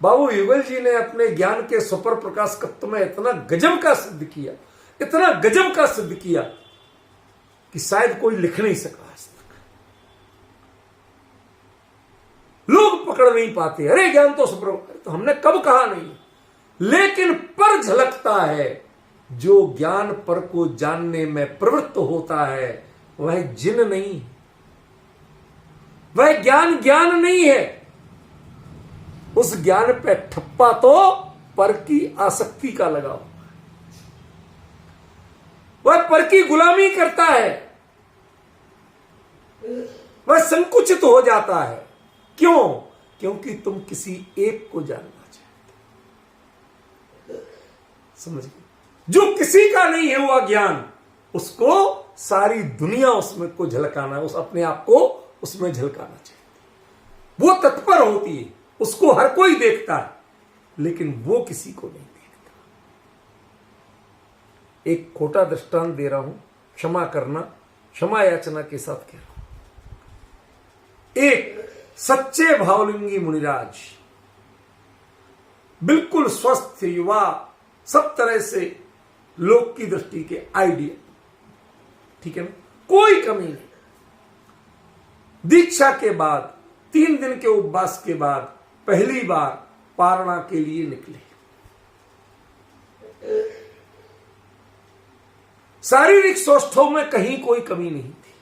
बाबू युगल जी ने अपने ज्ञान के सुपर प्रकाशकत्व में इतना गजब का सिद्ध किया, इतना गजब का सिद्ध किया कि शायद कोई लिख नहीं सका आज तक। लोग पकड़ नहीं पाते, अरे ज्ञान तो सुपर, तो हमने कब कहा नहीं, लेकिन पर झलकता है। जो ज्ञान पर को जानने में प्रवृत्त होता है वह जिन नहीं, वह ज्ञान नहीं है। उस ज्ञान पे ठप्पा तो पर की आसक्ति का लगाव, वह पर की गुलामी करता है, वह संकुचित हो जाता है। क्यों? क्योंकि तुम किसी एक को जानना चाहते। समझ गए? जो किसी का नहीं है वह ज्ञान, उसको सारी दुनिया उसमें को झलकाना, उस अपने आप को उसमें झलकाना चाहिए। वो तत्पर होती है, उसको हर कोई देखता है, लेकिन वो किसी को नहीं देखता। एक खोटा दृष्टांत दे रहा हूं, क्षमा करना, क्षमा याचना के साथ कह रहा हूं। एक सच्चे भावलिंगी मुनिराज, बिल्कुल स्वस्थ युवा, सब तरह से लोक की दृष्टि के आइडियल, ठीक है ना, कोई कमी नहीं। दीक्षा के बाद 3 दिन के उपवास के बाद पहली बार पारणा के लिए निकले। शारीरिक सौष्ठव में कहीं कोई कमी नहीं थी,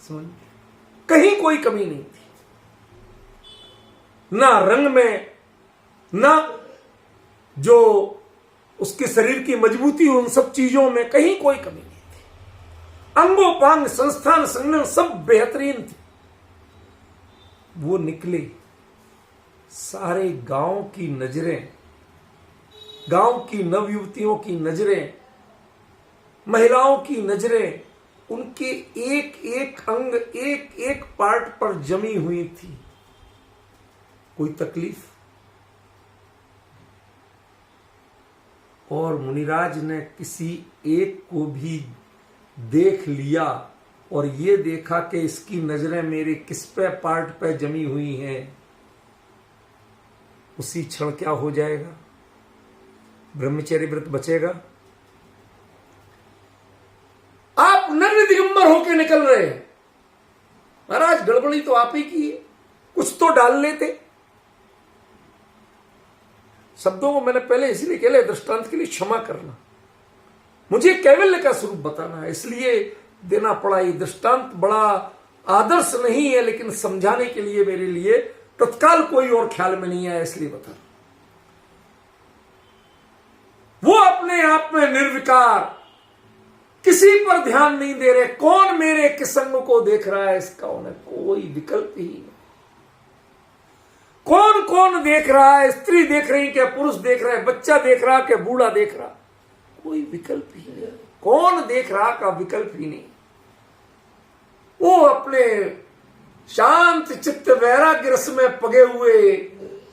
समझ, कहीं कोई कमी नहीं थी, ना रंग में, ना जो उसके शरीर की मजबूती, उन सब चीजों में कहीं कोई कमी नहीं थी। अंगोपांग, संस्थान, संगठन सब बेहतरीन थे। वो निकले, सारे गांव की नजरें, गांव की नवयुवतियों की नजरें, महिलाओं की नजरें उनके एक एक अंग, एक एक पार्ट पर जमी हुई थी। कोई तकलीफ? और मुनिराज ने किसी एक को भी देख लिया और ये देखा कि इसकी नजरें मेरे किस पे पार्ट पे जमी हुई हैं, उसी क्षण क्या हो जाएगा? ब्रह्मचर्य व्रत बचेगा। आप नग्न दिगंबर होके निकल रहे हैं, महाराज गड़बड़ी तो आप ही की है, कुछ तो डाल लेते। शब्दों को मैंने पहले इसलिए कह लिया, दृष्टांत के लिए क्षमा करना, मुझे कैवल्य का स्वरूप बताना है, इसलिए देना पड़ा। ये दृष्टांत बड़ा आदर्श नहीं है, लेकिन समझाने के लिए मेरे लिए तत्काल कोई और ख्याल में नहीं आया, इसलिए बता। वो अपने आप में निर्विकार, किसी पर ध्यान नहीं दे रहे, कौन मेरे किस अंग को देख रहा है इसका उन्हें कोई विकल्प ही नहीं। कौन कौन देख रहा है, स्त्री देख रही क्या, पुरुष देख रहा है, बच्चा देख रहा क्या, बूढ़ा देख रहा, कोई विकल्प ही नहीं। कौन देख रहा का विकल्प ही नहीं। वो अपने शांत चित्त वैराग्य रस में पगे हुए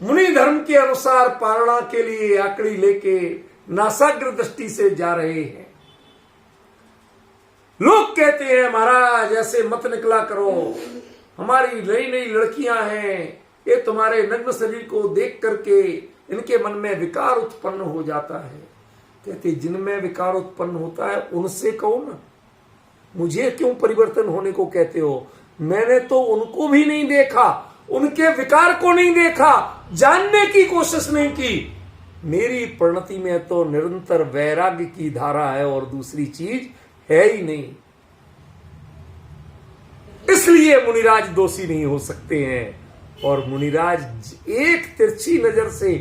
मुनि धर्म के अनुसार पारणा के लिए आकड़ी लेके नासाग्र दृष्टि से जा रहे हैं। लोग कहते हैं महाराज ऐसे मत निकला करो, हमारी नई नई लड़कियां हैं, ये तुम्हारे नग्न शरीर को देख करके इनके मन में विकार उत्पन्न हो जाता है। कहते जिनमें विकार उत्पन्न होता है उनसे कहो ना, मुझे क्यों परिवर्तन होने को कहते हो? मैंने तो उनको भी नहीं देखा, उनके विकार को नहीं देखा, जानने की कोशिश नहीं की। मेरी परिणति में तो निरंतर वैराग्य की धारा है और दूसरी चीज है ही नहीं। इसलिए मुनिराज दोषी नहीं हो सकते हैं। और मुनिराज एक तिरछी नजर से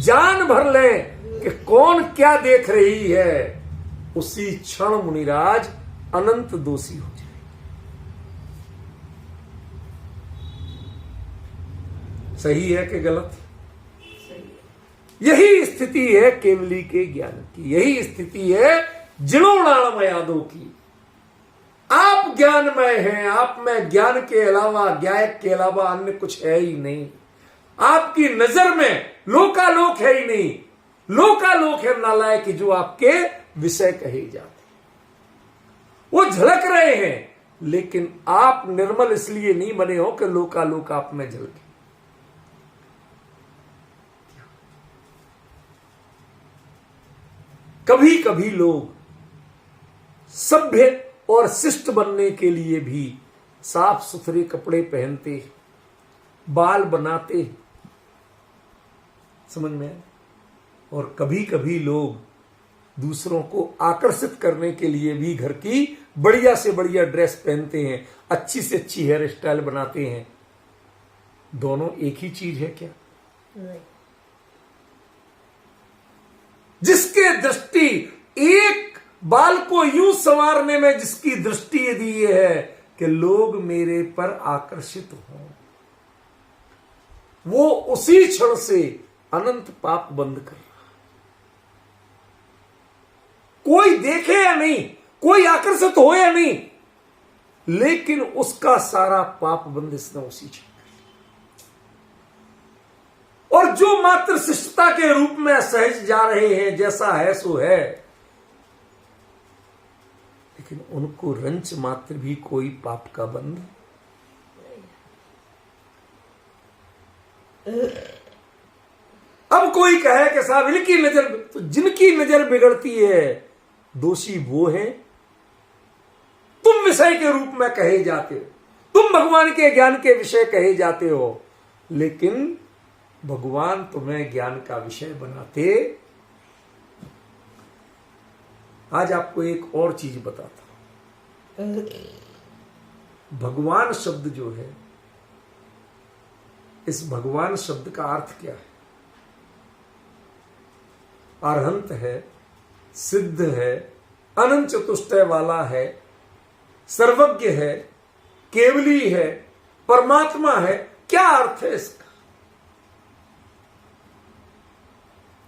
जान भर लें कि कौन क्या देख रही है, उसी क्षण मुनिराज अनंत दोषी हो जाए। सही है कि गलत? यही स्थिति है केवली के ज्ञान की, यही स्थिति है जिणोणाणमयादों की। आप ज्ञानमय हैं, आप में ज्ञान के अलावा, ज्ञायक के अलावा अन्य कुछ है ही नहीं। आपकी नजर में लोकालोक है ही नहीं, लोकालोक है नालायक जो आपके विषय कहे जाते, वो झलक रहे हैं, लेकिन आप निर्मल इसलिए नहीं बने हो कि लोकालोक आप में झलके। कभी कभी लोग सभ्य और शिष्ट बनने के लिए भी साफ सुथरे कपड़े पहनते, बाल बनाते, समझ में। और कभी कभी लोग दूसरों को आकर्षित करने के लिए भी घर की बढ़िया से बढ़िया ड्रेस पहनते हैं, अच्छी से अच्छी हेयर स्टाइल बनाते हैं। दोनों एक ही चीज है क्या? जिसके दृष्टि एक बाल को यूं संवारने में जिसकी दृष्टि यदि ये है कि लोग मेरे पर आकर्षित हों, वो उसी क्षण से अनंत पाप बंद कर रहा। कोई देखे या नहीं, कोई आकर्षित हो या नहीं, लेकिन उसका सारा पाप बंद इसने उसी क्षण। और जो मात्र शिष्टता के रूप में सहज जा रहे हैं, जैसा है सो है, लेकिन उनको रंच मात्र भी कोई पाप का बंध। अब कोई कहे कि साहब इनकी नजर, तो जिनकी नजर बिगड़ती है दोषी वो है। तुम विषय के रूप में कहे जाते हो, तुम भगवान के ज्ञान के विषय कहे जाते हो, लेकिन भगवान तुम्हें ज्ञान का विषय बनाते। आज आपको एक और चीज बताता हूं। भगवान शब्द जो है, इस भगवान शब्द का अर्थ क्या है? अरहंत है, सिद्ध है, अनंत चतुष्टय वाला है, सर्वज्ञ है, केवली है, परमात्मा है। क्या अर्थ है इसका?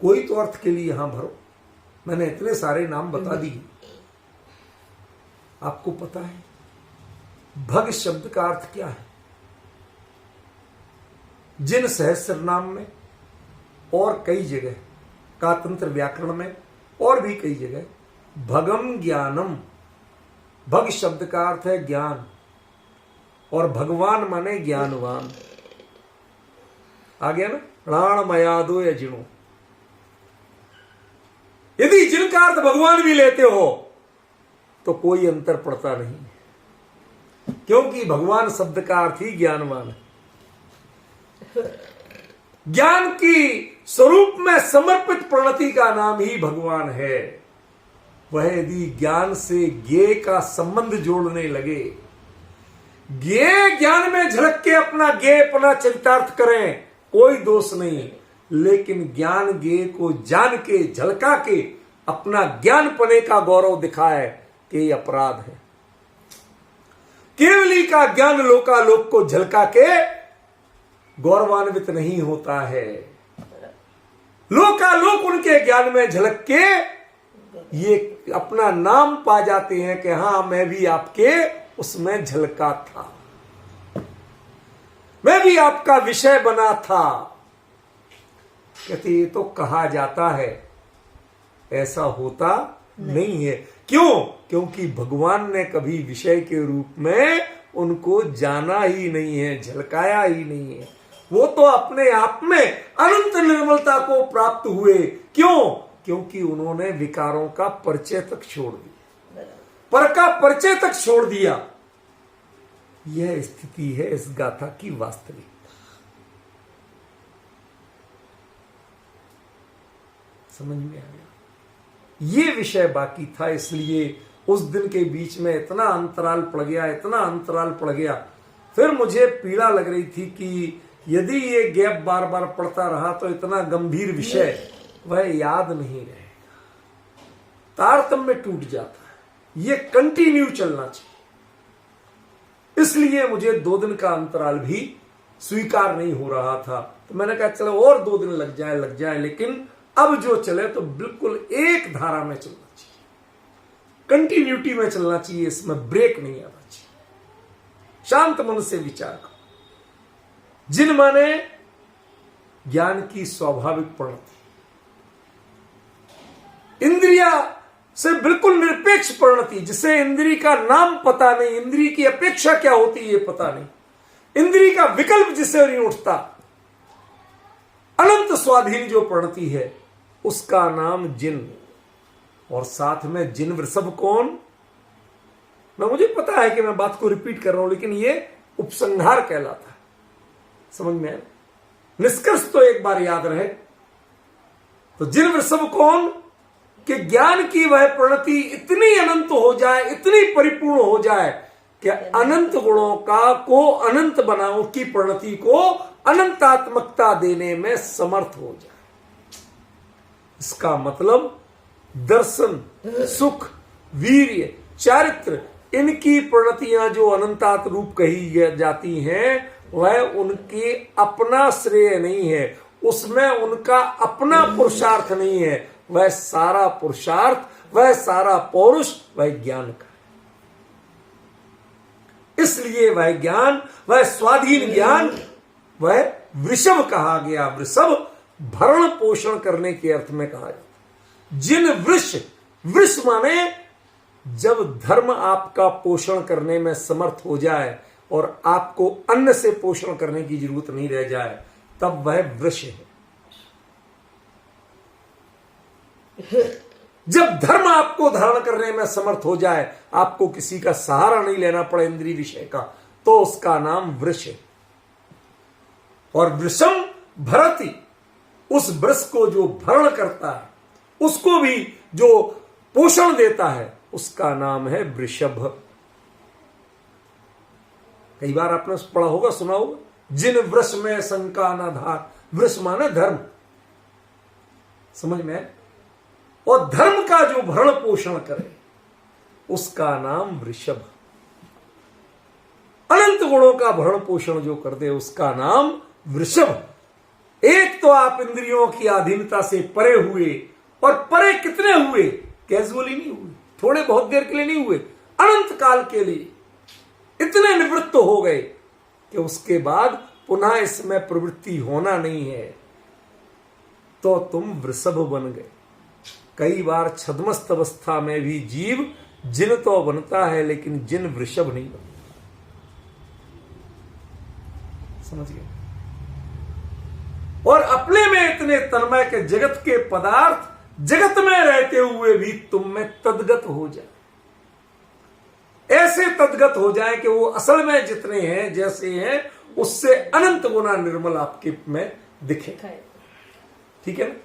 कोई तो अर्थ के लिए यहां भरो। मैंने इतने सारे नाम बता दिए, आपको पता है भग शब्द का अर्थ क्या है? जिन सहस्र नाम में और कई जगह कातंत्र व्याकरण में और भी कई जगह भगम ज्ञानम, भग शब्द का अर्थ है ज्ञान, और भगवान माने ज्ञानवान। आ गया ना? प्राणमयादो या जिणो। यदि जिनका अर्थ भगवान भी लेते हो तो कोई अंतर पड़ता नहीं, क्योंकि भगवान शब्द का अर्थ ही ज्ञानवान है। ज्ञान की स्वरूप में समर्पित प्रणति का नाम ही भगवान है। वह यदि ज्ञान से ज्ञेय का संबंध जोड़ने लगे, ज्ञेय ज्ञान में झलक के अपना ज्ञेय अपना चरितार्थ करें, कोई दोष नहीं, लेकिन ज्ञान ज्ञेय को जान के झलका के अपना ज्ञान पने का गौरव दिखाए कि ये अपराध है। केवली का ज्ञान लोकालोक को झलका के गौरवान्वित नहीं होता है। लोकालोक उनके ज्ञान में झलक के ये अपना नाम पा जाते हैं कि हां मैं भी आपके उसमें झलका था, मैं भी आपका विषय बना था। कहते ये तो कहा जाता है, ऐसा होता नहीं है। क्यों? क्योंकि भगवान ने कभी विषय के रूप में उनको जाना ही नहीं है, झलकाया ही नहीं है। वो तो अपने आप में अनंत निर्मलता को प्राप्त हुए। क्यों? क्योंकि उन्होंने विकारों का परिचय तक छोड़ दिया, पर का परिचय तक छोड़ दिया। यह स्थिति है इस गाथा की वास्तविकता। समझ में आ गया? ये विषय बाकी था, इसलिए उस दिन के बीच में इतना अंतराल पड़ गया, इतना अंतराल पड़ गया। फिर मुझे पीड़ा लग रही थी कि यदि ये गैप बार बार पड़ता रहा तो इतना गंभीर विषय वह याद नहीं रहेगा, तारतम्य टूट जाता है। ये कंटिन्यू चलना चाहिए। इसलिए मुझे 2 दिन का अंतराल भी स्वीकार नहीं हो रहा था। तो मैंने कहा चलो और 2 दिन लग जाए, लेकिन अब जो चले तो बिल्कुल एक धारा में चलना चाहिए, कंटिन्यूटी में चलना चाहिए, इसमें ब्रेक नहीं आना चाहिए। शांत मन से विचार करो। जिन माने ज्ञान की स्वाभाविक प्रणति, इंद्रिया से बिल्कुल निरपेक्ष प्रणति, जिसे इंद्री का नाम पता नहीं, इंद्री की अपेक्षा क्या होती है ये पता नहीं, इंद्री का विकल्प जिसे नहीं उठता, अनंत स्वाधीन जो प्रणति है उसका नाम जिन। और साथ में जिन वृषभ कौन? मैं मुझे पता है कि मैं बात को रिपीट कर रहा हूं, लेकिन ये उपसंहार कहलाता है। समझ में आया? निष्कर्ष तो एक बार याद रहे। तो जिन वृषभ कौन कि ज्ञान की वह प्रणति इतनी अनंत हो जाए, इतनी परिपूर्ण हो जाए कि अनंत गुणों का को अनंत बनाओ की प्रणति को अनंतात्मकता देने में समर्थ हो जाए। इसका मतलब दर्शन, सुख, वीर्य, चारित्र, इनकी प्रणतियां जो अनंतात रूप कही जाती हैं, वह उनके अपना श्रेय नहीं है, उसमें उनका अपना पुरुषार्थ नहीं है। वह सारा पुरुषार्थ, वह सारा पौरुष, वह ज्ञान का। इसलिए वह ज्ञान, वह स्वाधीन ज्ञान, वह वृषभ कहा गया। वृषभ भरण पोषण करने के अर्थ में कहा जाता। जिन वृष, वृष माने जब धर्म आपका पोषण करने में समर्थ हो जाए और आपको अन्न से पोषण करने की जरूरत नहीं रह जाए, तब वह वृष है। जब धर्म आपको धारण करने में समर्थ हो जाए, आपको किसी का सहारा नहीं लेना पड़े इंद्रिय विषय का, तो उसका नाम वृष है। और वृषम भरति, उस वृष को जो भरण करता है, उसको भी जो पोषण देता है, उसका नाम है वृषभ। कई बार आपने पढ़ा होगा, सुना होगा, जिन वृष में शंका न धार। वृष माने धर्म, समझ में है? और धर्म का जो भरण पोषण करे, उसका नाम वृषभ। अनंत गुणों का भरण पोषण जो कर दे, उसका नाम वृषभ। एक तो आप इंद्रियों की अधीनता से परे हुए, और परे कितने हुए? कैजुअली नहीं हुए, थोड़े बहुत देर के लिए नहीं हुए, अनंत काल के लिए इतने निवृत्त हो गए कि उसके बाद पुनः इसमें प्रवृत्ति होना नहीं है, तो तुम वृषभ बन गए। कई बार छद्मस्त अवस्था में भी जीव जिन तो बनता है, लेकिन जिन वृषभ नहीं बनता। समझ गए? और अपने में इतने तन्मय के जगत के पदार्थ जगत में रहते हुए भी तुम में तद्गत हो जाए, ऐसे तद्गत हो जाए कि वो असल में जितने हैं, जैसे हैं, उससे अनंत गुना निर्मल आपके में दिखे। ठीक है ना?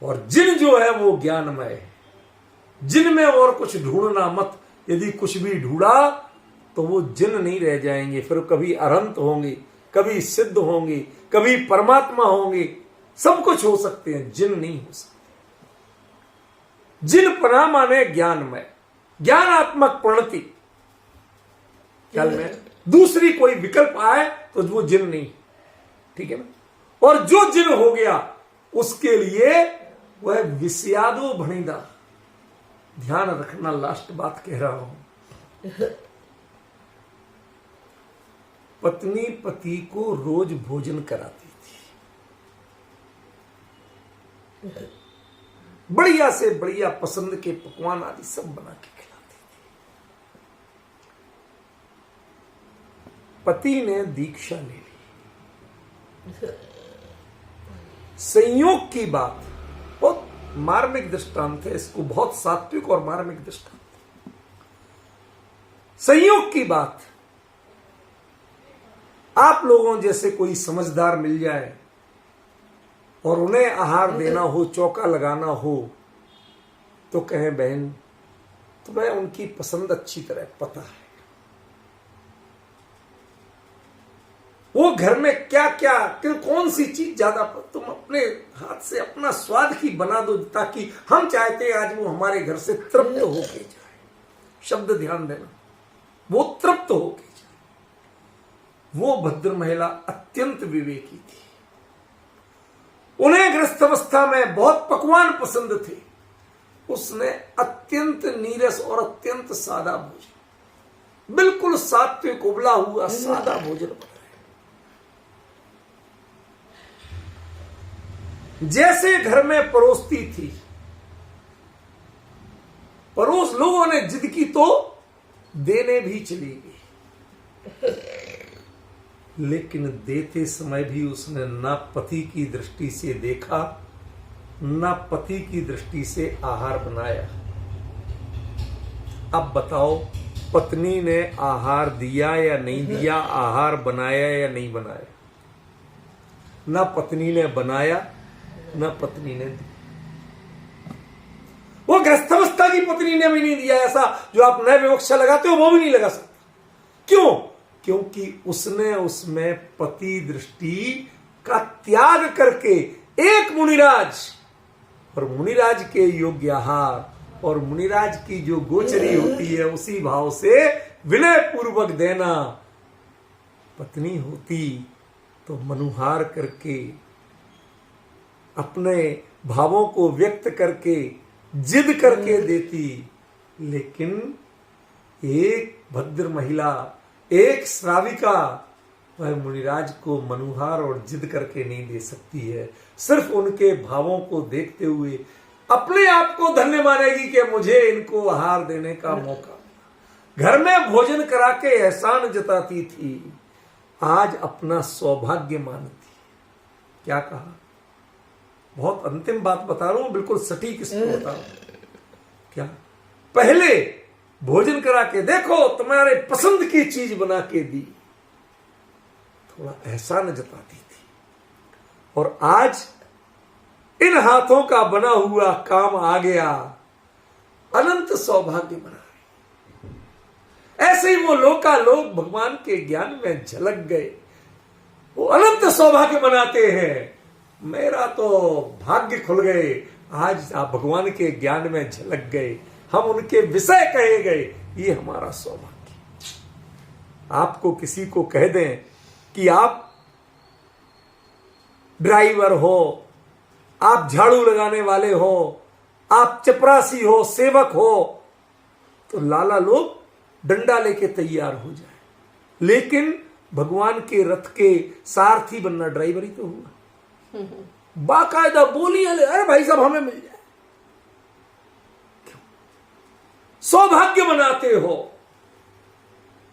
और जिन जो है वो ज्ञानमय है, जिन में और कुछ ढूंढना मत। यदि कुछ भी ढूंढा तो वो जिन नहीं रह जाएंगे, फिर कभी अनंत होंगे, कभी सिद्ध होंगे, कभी परमात्मा होंगे, सब कुछ हो सकते हैं, जिन नहीं हो सकते। जिन पना माने ज्ञानमय, ज्ञानात्मक प्रणति। ख्याल में दूसरी कोई विकल्प आए तो वो जिन नहीं, ठीक है ना? और जो जिन हो गया, उसके लिए वह विषयादो भणिदा। ध्यान रखना, लास्ट बात कह रहा हूं। पत्नी पति को रोज भोजन कराती थी, बढ़िया से बढ़िया पसंद के पकवान आदि सब बना के खिलाती थी। पति ने दीक्षा ले ली। संयोग की बात, बहुत मार्मिक दृष्टांत है, इसको बहुत सात्विक और मार्मिक दृष्टांत। संयोग की बात, आप लोगों जैसे कोई समझदार मिल जाए और उन्हें आहार देना हो, चौका लगाना हो, तो कहें बहन, तुम्हें उनकी पसंद अच्छी तरह पता है, वो घर में क्या क्या, कौन सी चीज ज्यादा, तुम अपने हाथ से अपना स्वाद की बना दो, ताकि हम चाहते हैं आज वो हमारे घर से तृप्त होके जाए। शब्द ध्यान देना, वो तृप्त होके जाए। वो भद्र महिला अत्यंत विवेकी थी। उन्हें गृहस्थावस्था में बहुत पकवान पसंद थे। उसने अत्यंत नीरस और अत्यंत सादा भोजन, बिल्कुल सात्विक उबला हुआ सादा भोजन बनाया। जैसे घर में परोसती थी, परोस लोगों ने जिद की तो देने भी चली गई, लेकिन देते समय भी उसने ना पति की दृष्टि से देखा, ना पति की दृष्टि से आहार बनाया। अब बताओ, पत्नी ने आहार दिया या नहीं दिया, आहार बनाया या नहीं बनाया? ना पत्नी ने बनाया, ना पत्नी ने दिया। वो गृहस्थावस्था की पत्नी ने भी नहीं दिया। ऐसा जो आप नए विवक्षा लगाते हो वो भी नहीं लगा सकता। क्यों? क्योंकि उसने उसमें पति दृष्टि का त्याग करके एक मुनिराज और मुनिराज के योग्य आहार और मुनिराज की जो गोचरी होती है उसी भाव से विनय पूर्वक देना। पत्नी होती तो मनुहार करके अपने भावों को व्यक्त करके जिद करके देती, लेकिन एक भद्र महिला, एक श्राविका वह मुनिराज को मनुहार और जिद करके नहीं दे सकती है। सिर्फ उनके भावों को देखते हुए अपने आप को धन्य मानेगी कि मुझे इनको आहार देने का मौका मिला। घर में भोजन करा के एहसान जताती थी, आज अपना सौभाग्य मानती। क्या कहा? बहुत अंतिम बात बता रहा हूं, बिल्कुल सटीक इसको बता रहा हूं। क्या? पहले भोजन करा के देखो तुम्हारे पसंद की चीज बना के दी, थोड़ा एहसान जताती थी, और आज इन हाथों का बना हुआ काम आ गया, अनंत सौभाग्य बना रही। ऐसे ही वो लोकालोक भगवान के ज्ञान में झलक गए, वो अनंत सौभाग्य बनाते हैं। मेरा तो भाग्य खुल गए, आज आप भगवान के ज्ञान में झलक गए, हम उनके विषय कहे गए, ये हमारा सौभाग्य। आपको किसी को कह दें कि आप ड्राइवर हो, आप झाड़ू लगाने वाले हो, आप चपरासी हो, सेवक हो, तो लाला लोग डंडा लेके तैयार हो जाए, लेकिन भगवान के रथ के सारथी बनना ड्राइवर ही तो हुआ। बाकायदा बोलियां ले, अरे भाई साहब हमें मिल जाए, सौभाग्य बनाते हो।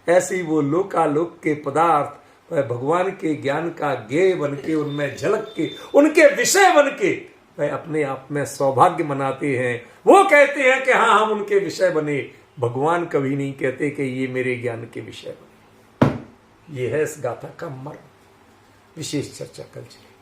ऐसे ही वो लोकालोक के पदार्थ वह भगवान के ज्ञान का गेय बन के, उनमें झलक के, उनके विषय बन के वह अपने आप में सौभाग्य मनाते हैं। वो कहते हैं कि हाँ हम उनके विषय बने। भगवान कभी नहीं कहते कि ये मेरे ज्ञान के विषय बने। ये है इस गाथा का मर्म। विशेष चर्चा कल चलेगी।